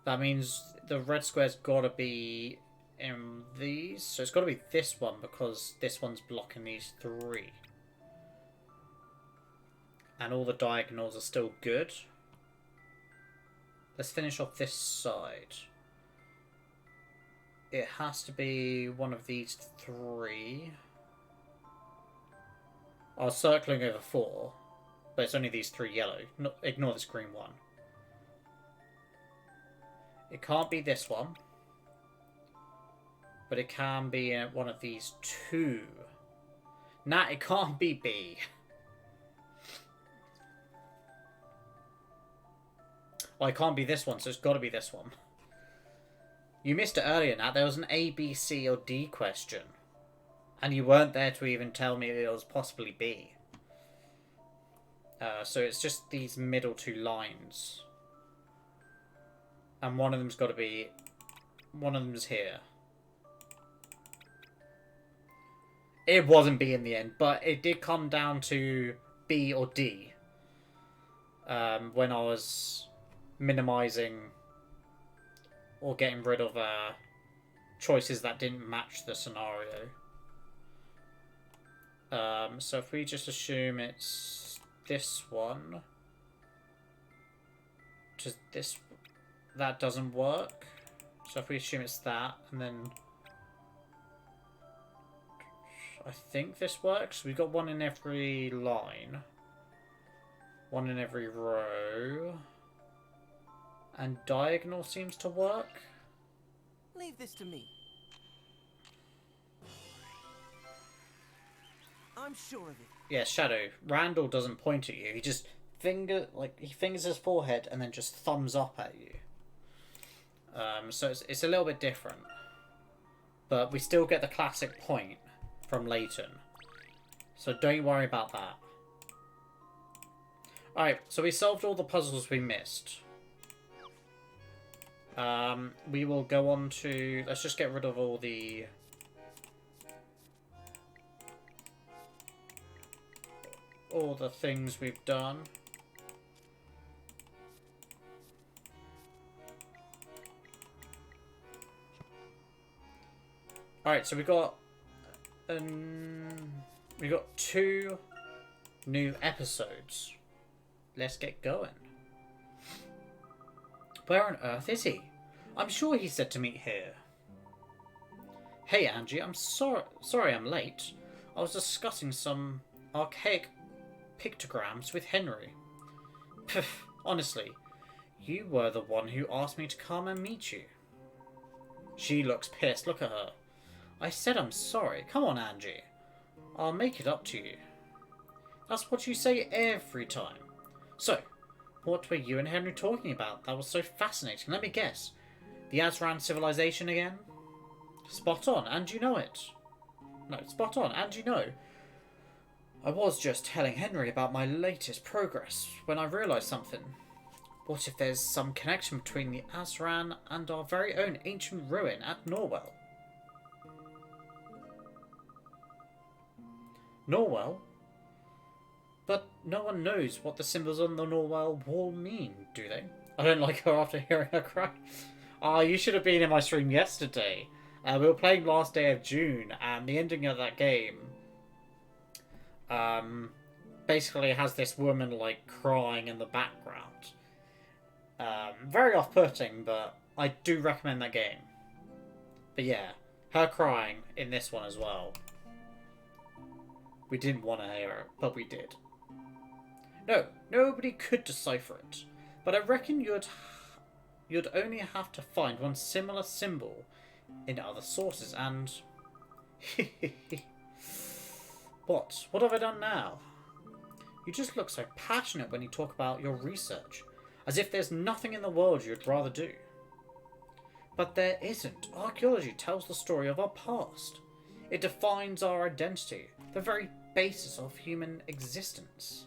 S1: That means the red square's got to be in these, so it's got to be this one because this one's blocking these three. And all the diagonals are still good. Let's finish off this side. It has to be one of these three. I was circling over 4, but it's only these 3 yellow. Ignore this green one. It can't be this one. But it can be one of these 2. Nah, it can't be B. Well, it can't be this one, so it's got to be this one. You missed it earlier, Nat. There was an A, B, C, or D question. And you weren't there to even tell me it was possibly B. So it's just these middle 2 lines. And one of them's got to be... One of them's here. It wasn't B in the end, but it did come down to B or D. When I was minimizing or getting rid of choices that didn't match the scenario. So if we just assume it's this one, just this, that doesn't work. So if we assume it's that, and then I think this works. We've got one in every line, one in every row, and diagonal seems to work.
S3: Leave this to me. I'm sure of it.
S1: Yeah, Shadow. Randall doesn't point at you. He just he fingers his forehead and then just thumbs up at you. So it's a little bit different, but we still get the classic point from Layton. So don't worry about that. Alright, so we solved all the puzzles we missed. We will go on to... Let's just get rid of all the... all the things we've done. Alright, so we got 2 new episodes. Let's get going. Where on earth is he? I'm sure he said to meet here. Hey Angie, I'm sorry I'm late. I was discussing some archaic pictograms with Henry. Pff, honestly, you were the one who asked me to come and meet you. She looks pissed, look at her. I said I'm sorry. Come on, Angie. I'll make it up to you. That's what you say every time. So, what were you and Henry talking about? That was so fascinating. Let me guess. The Azran civilization again? Spot on, and you know it. No, spot on, and you know. I was just telling Henry about my latest progress when I realised something. What if there's some connection between the Azran and our very own ancient ruin at Norwell? Norwell? But no one knows what the symbols on the Norwell Wall mean, do they? I don't like her after hearing her cry. Ah, you should have been in my stream yesterday. We were playing last day of June, and the ending of that game basically has this woman like crying in the background. Very off-putting, but I do recommend that game. But yeah, her crying in this one as well. We didn't want to hear it, but we did. No, nobody could decipher it, but I reckon you'd only have to find one similar symbol in other sources, and what have I done now? You just look so passionate when you talk about your research, as if there's nothing in the world you'd rather do. But there isn't. Archaeology tells the story of our past. It defines our identity, the very basis of human existence.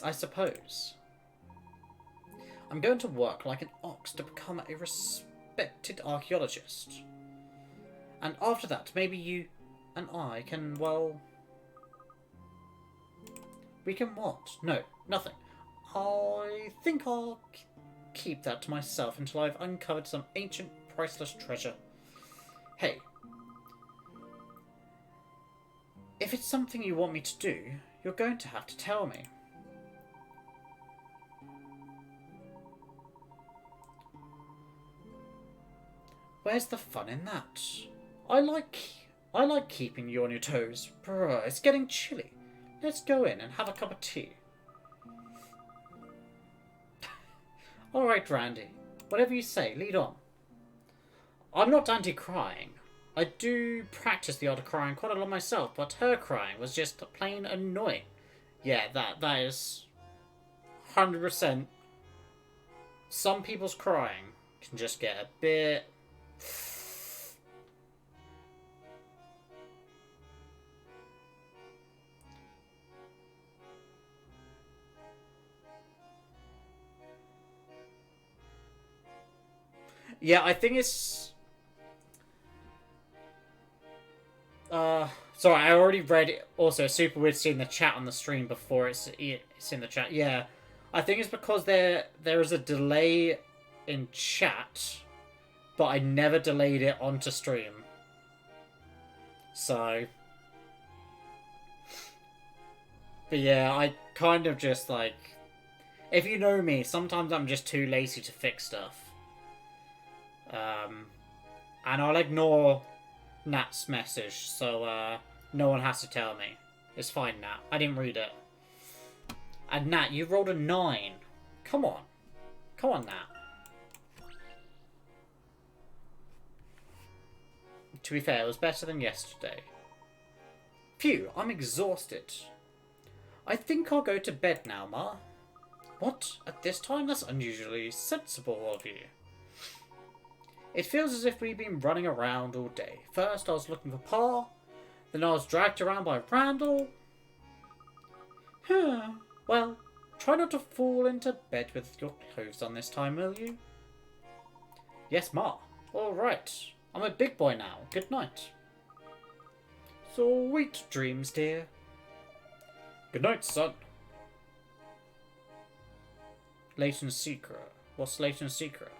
S1: I suppose. I'm going to work like an ox to become a respected archaeologist. And after that, maybe you and I can, well... We can what? No, nothing. I think I'll keep that to myself until I've uncovered some ancient, priceless treasure. Hey. If it's something you want me to do, you're going to have to tell me. Where's the fun in that? I like keeping you on your toes. Bruh, it's getting chilly. Let's go in and have a cup of tea. Alright, Randy. Whatever you say, lead on. I'm not anti-crying. I do practice the art of crying quite a lot myself, but her crying was just plain annoying. Yeah, that is 100%. Some people's crying can just get a bit... Yeah, I think it's... Sorry, I already read it. Also, super weird seeing the chat on the stream before it's in the chat. Yeah, I think it's because there is a delay in chat, but I never delayed it onto stream. So... But yeah, I kind of just like... If you know me, sometimes I'm just too lazy to fix stuff. And I'll ignore Nat's message, so no one has to tell me. It's fine, Nat. I didn't read it. And Nat, you rolled a 9. Come on. Come on, Nat. To be fair, it was better than yesterday. Phew, I'm exhausted. I think I'll go to bed now, Ma. What? At this time? That's unusually sensible of you. It feels as if we've been running around all day. First I was looking for Pa, then I was dragged around by Randall. Well, try not to fall into bed with your clothes on this time, will you? Yes, Ma. Alright. I'm a big boy now. Good night. Sweet dreams, dear. Good night, son. Layton's secret. What's Layton's secret?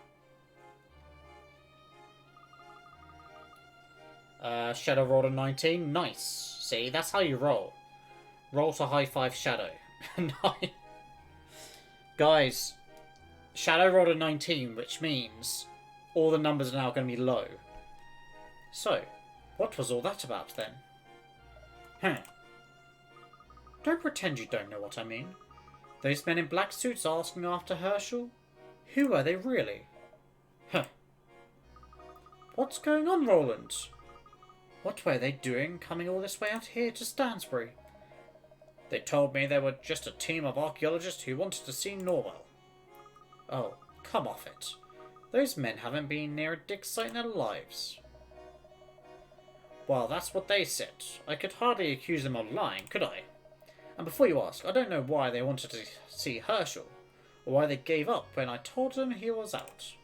S1: Shadow rolled a 19. Nice. See, that's how you roll. Roll to high five Shadow. 9. Guys, Shadow rolled a 19, which means all the numbers are now going to be low. So, what was all that about then? Don't pretend you don't know what I mean. Those men in black suits asking after Herschel? Who are they really? What's going on, Roland? What were they doing coming all this way out here to Stansbury? They told me they were just a team of archaeologists who wanted to see Norwell. Oh, come off it. Those men haven't been near a dig site in their lives. Well, that's what they said. I could hardly accuse them of lying, could I? And before you ask, I don't know why they wanted to see Herschel. or why they gave up when I told them he was out.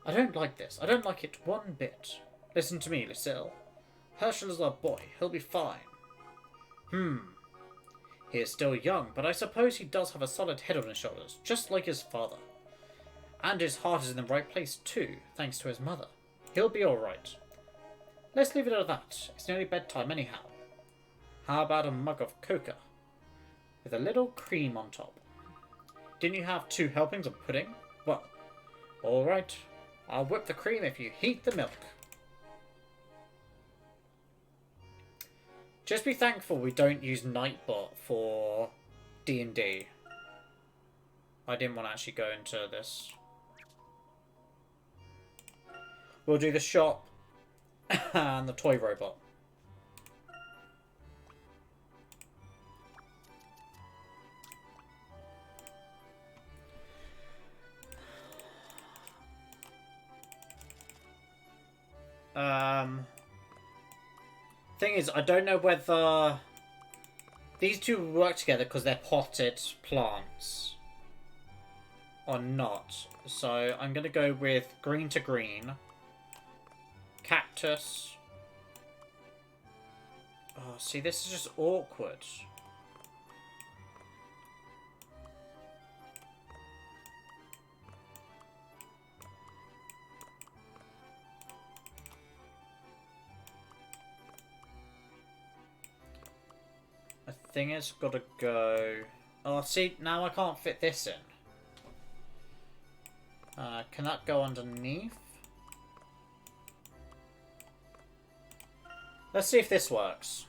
S1: I don't like this. I don't like it one bit. Listen to me, Lucille. Herschel is our boy. He'll be fine. He is still young, but I suppose he does have a solid head on his shoulders, just like his father. And his heart is in the right place too, thanks to his mother. He'll be alright. Let's leave it at that. It's nearly bedtime anyhow. How about a mug of cocoa? With a little cream on top. Didn't you have 2 helpings of pudding? Well, alright. I'll whip the cream if you heat the milk. Just be thankful we don't use Nightbot for D&D. I didn't want to actually go into this. We'll do the shop and the toy robot. Thing is, I don't know whether these two work together because they're potted plants or not. So I'm going to go with green to green. Cactus. Oh, see, this is just awkward. I think it's got to go... Oh, see, now I can't fit this in. Can that go underneath? Let's see if this works.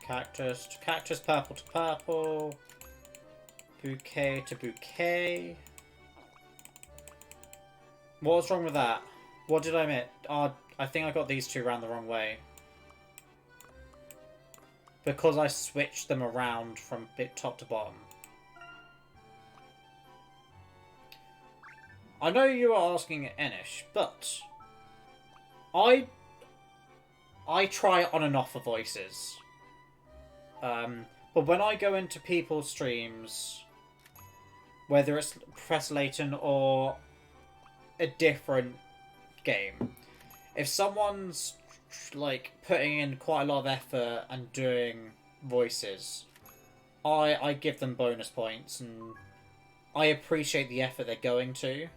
S1: Cactus to cactus, purple to purple. Bouquet to bouquet. What was wrong with that? What did I miss? I think I got these two round the wrong way. Because I switched them around from top to bottom. I know you are asking Enish, but I try on and off for voices. But when I go into people's streams, whether it's Professor Layton or a different game, if someone's like putting in quite a lot of effort and doing voices, I give them bonus points, and I appreciate the effort they're going to.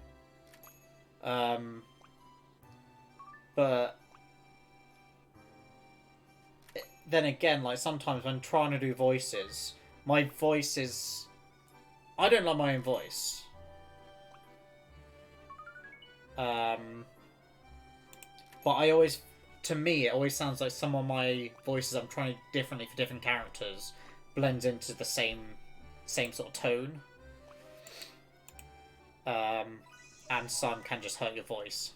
S1: But then again, like sometimes when trying to do voices, my voice is... I don't like my own voice. But I always... To me, it always sounds like some of my voices I'm trying differently for different characters blends into the same sort of tone. And some can just hurt your voice.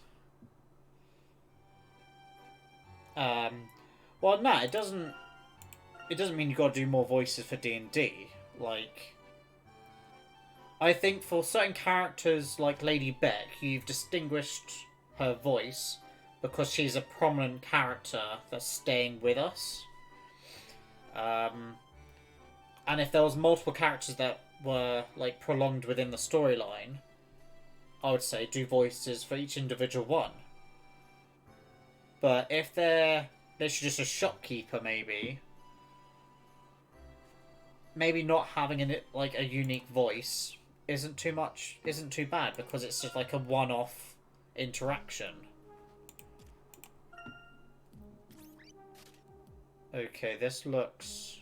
S1: Well, no, it doesn't mean you got to do more voices for D&D. Like, I think for certain characters like Lady Beck, you've distinguished her voice because she's a prominent character that's staying with us. And if there was multiple characters that were like prolonged within the storyline, I would say do voices for each individual one. But if they're literally just a shopkeeper, maybe not having a unique voice isn't too bad, because it's just like a one-off interaction. Okay, this looks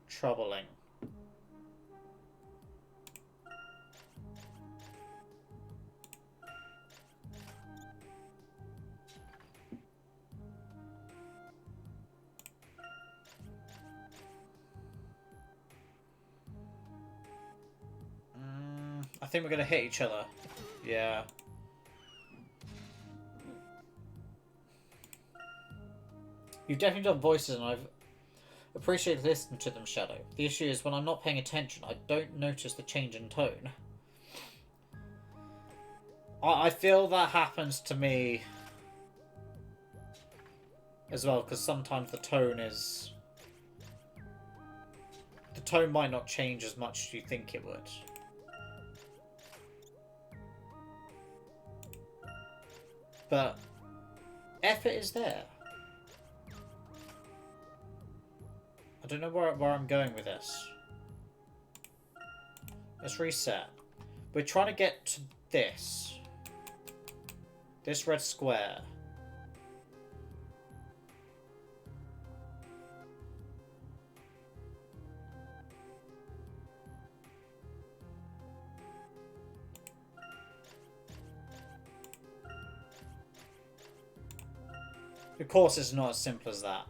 S1: troubling. I think we're gonna hit each other. Yeah. You've definitely done voices, and I've appreciated listening to them, Shadow. The issue is when I'm not paying attention, I don't notice the change in tone. I feel that happens to me as well, because sometimes the tone might not change as much as you think it would. But effort is there. I don't know where I'm going with this. Let's reset. We're trying to get to this. This red square. Of course, it's not as simple as that.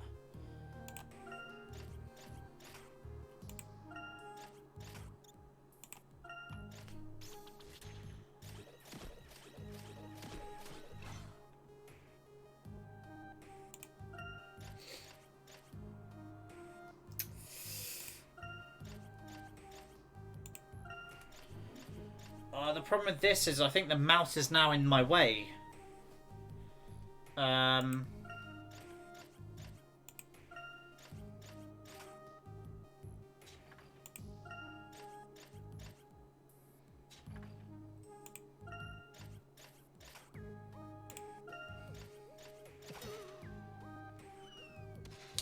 S1: The problem with this is I think the mouse is now in my way.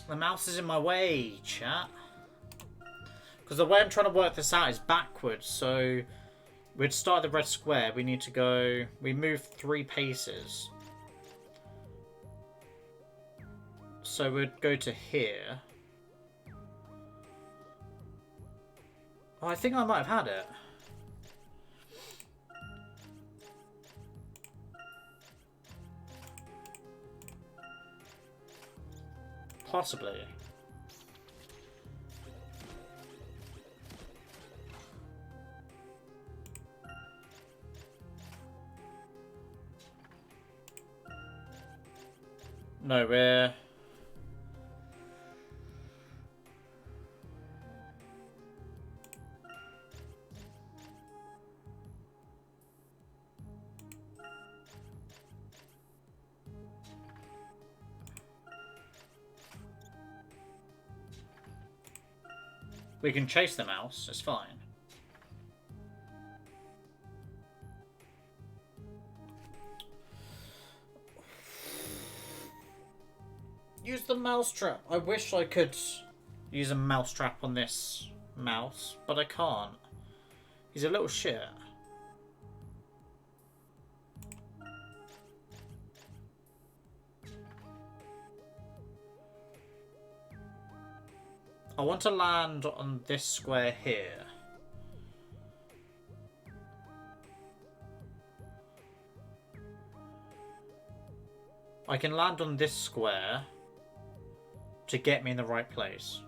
S1: The mouse is in my way, chat. Because the way I'm trying to work this out is backwards, so we'd start the red square, we need to go... We move 3 paces. So we'd go to here. Oh, I think I might have had it. Possibly. No, we're... We can chase the mouse, it's fine. Use the mousetrap. I wish I could use a mousetrap on this mouse, but I can't. He's a little shit. I want to land on this square here. I can land on this square to get me in the right place.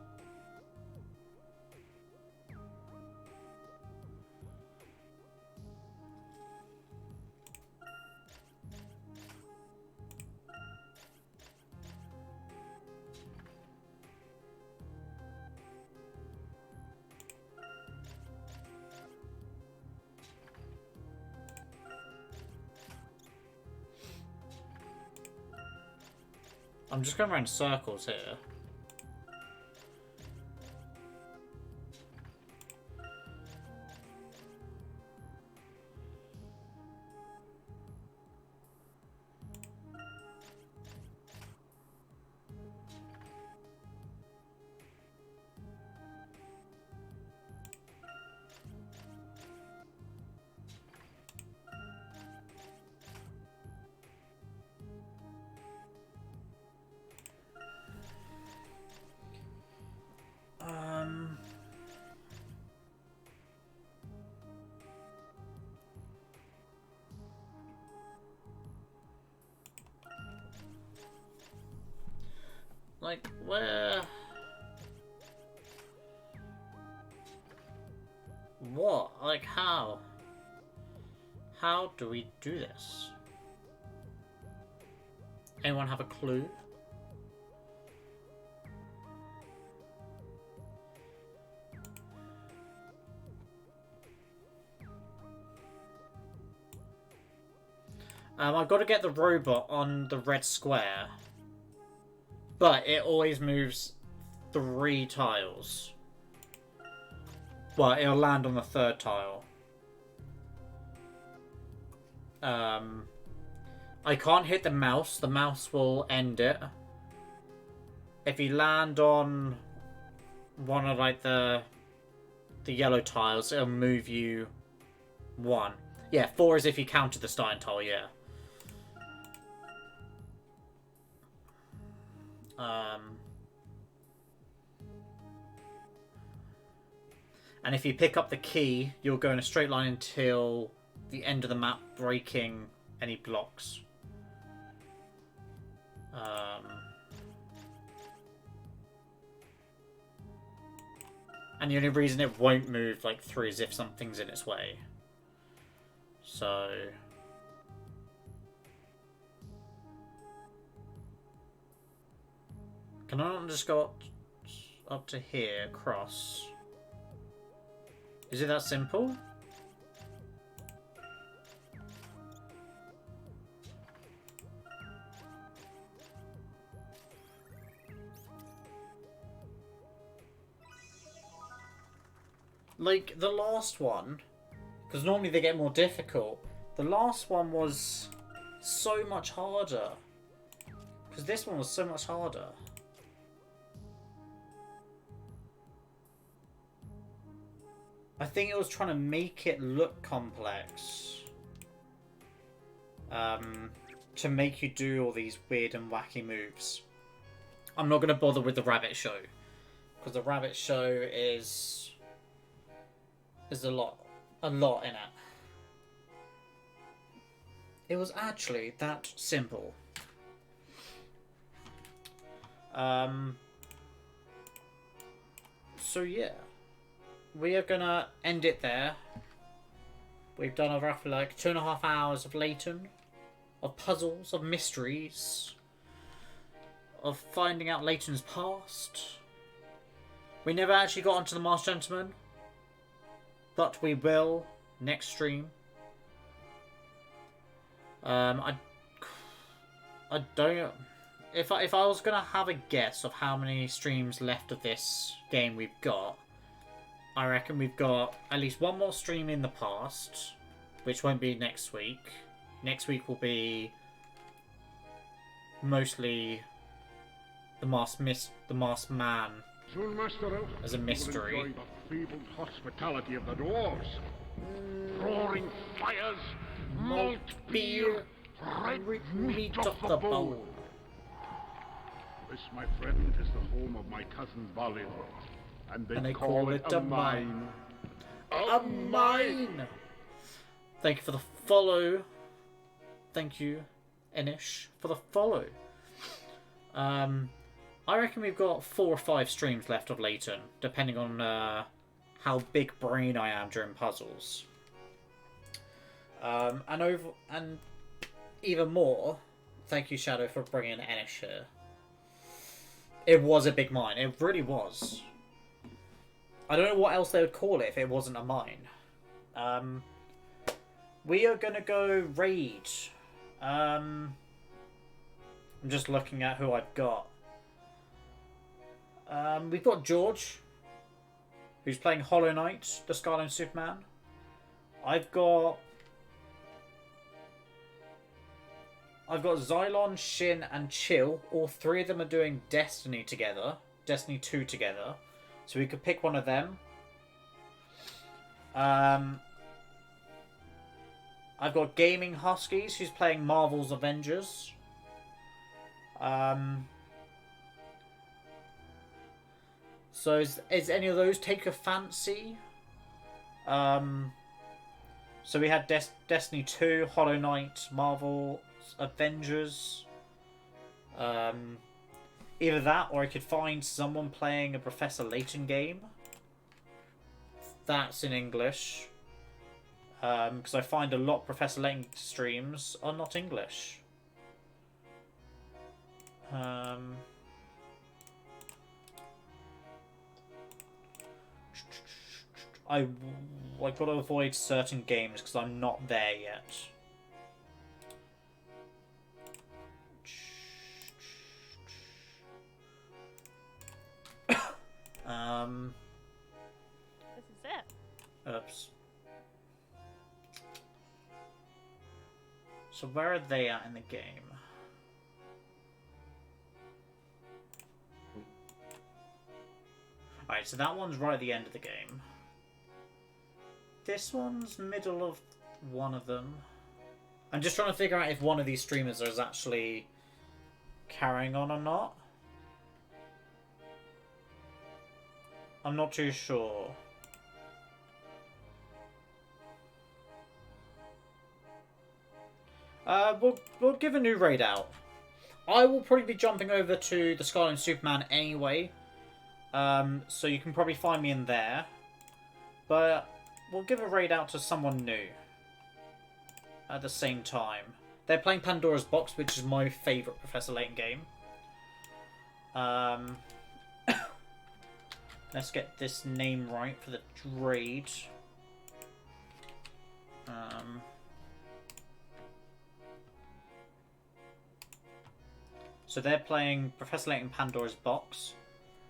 S1: I'm just going around circles here. Like, where... What? Like, how? How do we do this? Anyone have a clue? I've got to get the robot on the red square. But it always moves 3 tiles. Well, it'll land on the 3rd tile. I can't hit the mouse. The mouse will end it. If you land on one of like the yellow tiles, it'll move you 1. Yeah, 4 is if you counted the starting tile, yeah. And if you pick up the key, you'll go in a straight line until the end of the map, breaking any blocks. And the only reason it won't move like 3 is if something's in its way. So... Can I not just go up to here, across? Is it that simple? Like, the last one, because normally they get more difficult, the last one was so much harder. Because this one was so much harder. I think it was trying to make it look complex. To make you do all these weird and wacky moves. I'm not going to bother with the rabbit show. Because the rabbit show is a lot in it. It was actually that simple. So yeah. We are gonna end it there. We've done a roughly like 2.5 hours of Layton, of puzzles, of mysteries, of finding out Layton's past. We never actually got onto the Masked Gentleman, but we will next stream. I don't. If I was gonna have a guess of how many streams left of this game we've got, I reckon we've got at least 1 more stream in the past, which won't be next week. Next week will be mostly the Masked Man
S6: Soon, Master Elf,
S1: as a mystery.
S6: you will enjoy the fabled hospitality of the dwarves. Roaring fires, malt beer, red meat off the bone. This, my friend, is the home of my cousin Balin. And they call it a mine.
S1: A mine! Thank you for the follow. Thank you, Enish, for the follow. I reckon we've got 4 or 5 streams left of Layton, depending on how big brain I am during puzzles. And even more, thank you, Shadow, for bringing Enish here. It was a big mine. It really was. I don't know what else they would call it if it wasn't a mine. We are going to go raid. I'm just looking at who I've got. We've got George, who's playing Hollow Knight, the Scarlet Superman. I've got Xylon, Shin, and Chill. All 3 of them are doing Destiny together. Destiny 2 together. So we could pick one of them. I've got Gaming Huskies, who's playing Marvel's Avengers. So is any of those take a fancy? So we had Destiny 2, Hollow Knight, Marvel's Avengers. Either that, or I could find someone playing a Professor Layton game. That's in English. Because I find a lot of Professor Layton streams are not English. I've got to avoid certain games because I'm not there yet. So where are they at in the game? Alright, so that one's right at the end of the game. This one's middle of one of them. I'm just trying to figure out if one of these streamers is actually carrying on or not. I'm not too sure. We'll give a new raid out. I will probably be jumping over to the Scarlet Superman anyway. So you can probably find me in there. But we'll give a raid out to someone new. At the same time. They're playing Pandora's Box, which is my favourite Professor Layton game. Let's get this name right for the raid. So they're playing Professor Layton Pandora's Box.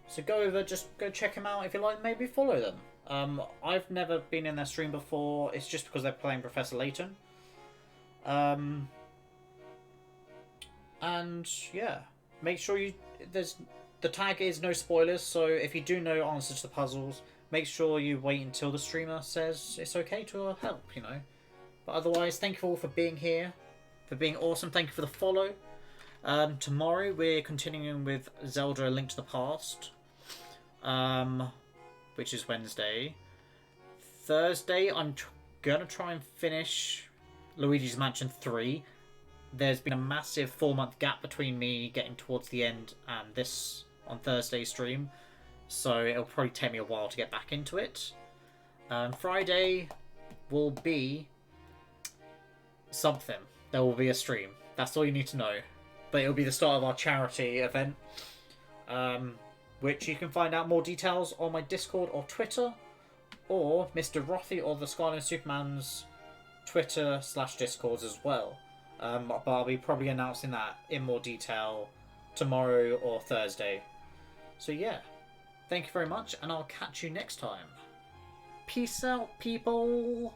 S1: So go over, just go check them out if you like, maybe follow them. I've never been in their stream before, it's just because they're playing Professor Layton. And yeah, make sure the tag is no spoilers, so if you do know answers to the puzzles, make sure you wait until the streamer says it's okay to help, you know. But otherwise, thank you all for being here, for being awesome. Thank you for the follow. Tomorrow we're continuing with Zelda: A Link to the Past, which is Wednesday. Thursday, I'm gonna try and finish Luigi's Mansion 3. There's been a massive 4-month gap between me getting towards the end and this on Thursday's stream, so it'll probably take me a while to get back into it. Friday will be something. There will be a stream. That's all you need to know. But it'll be the start of our charity event, which you can find out more details on my Discord or Twitter, or Mr. Rothy or the Scarlet Superman's Twitter/Discords as well. But I'll be probably announcing that in more detail tomorrow or Thursday. So yeah, thank you very much, and I'll catch you next time. Peace out, people!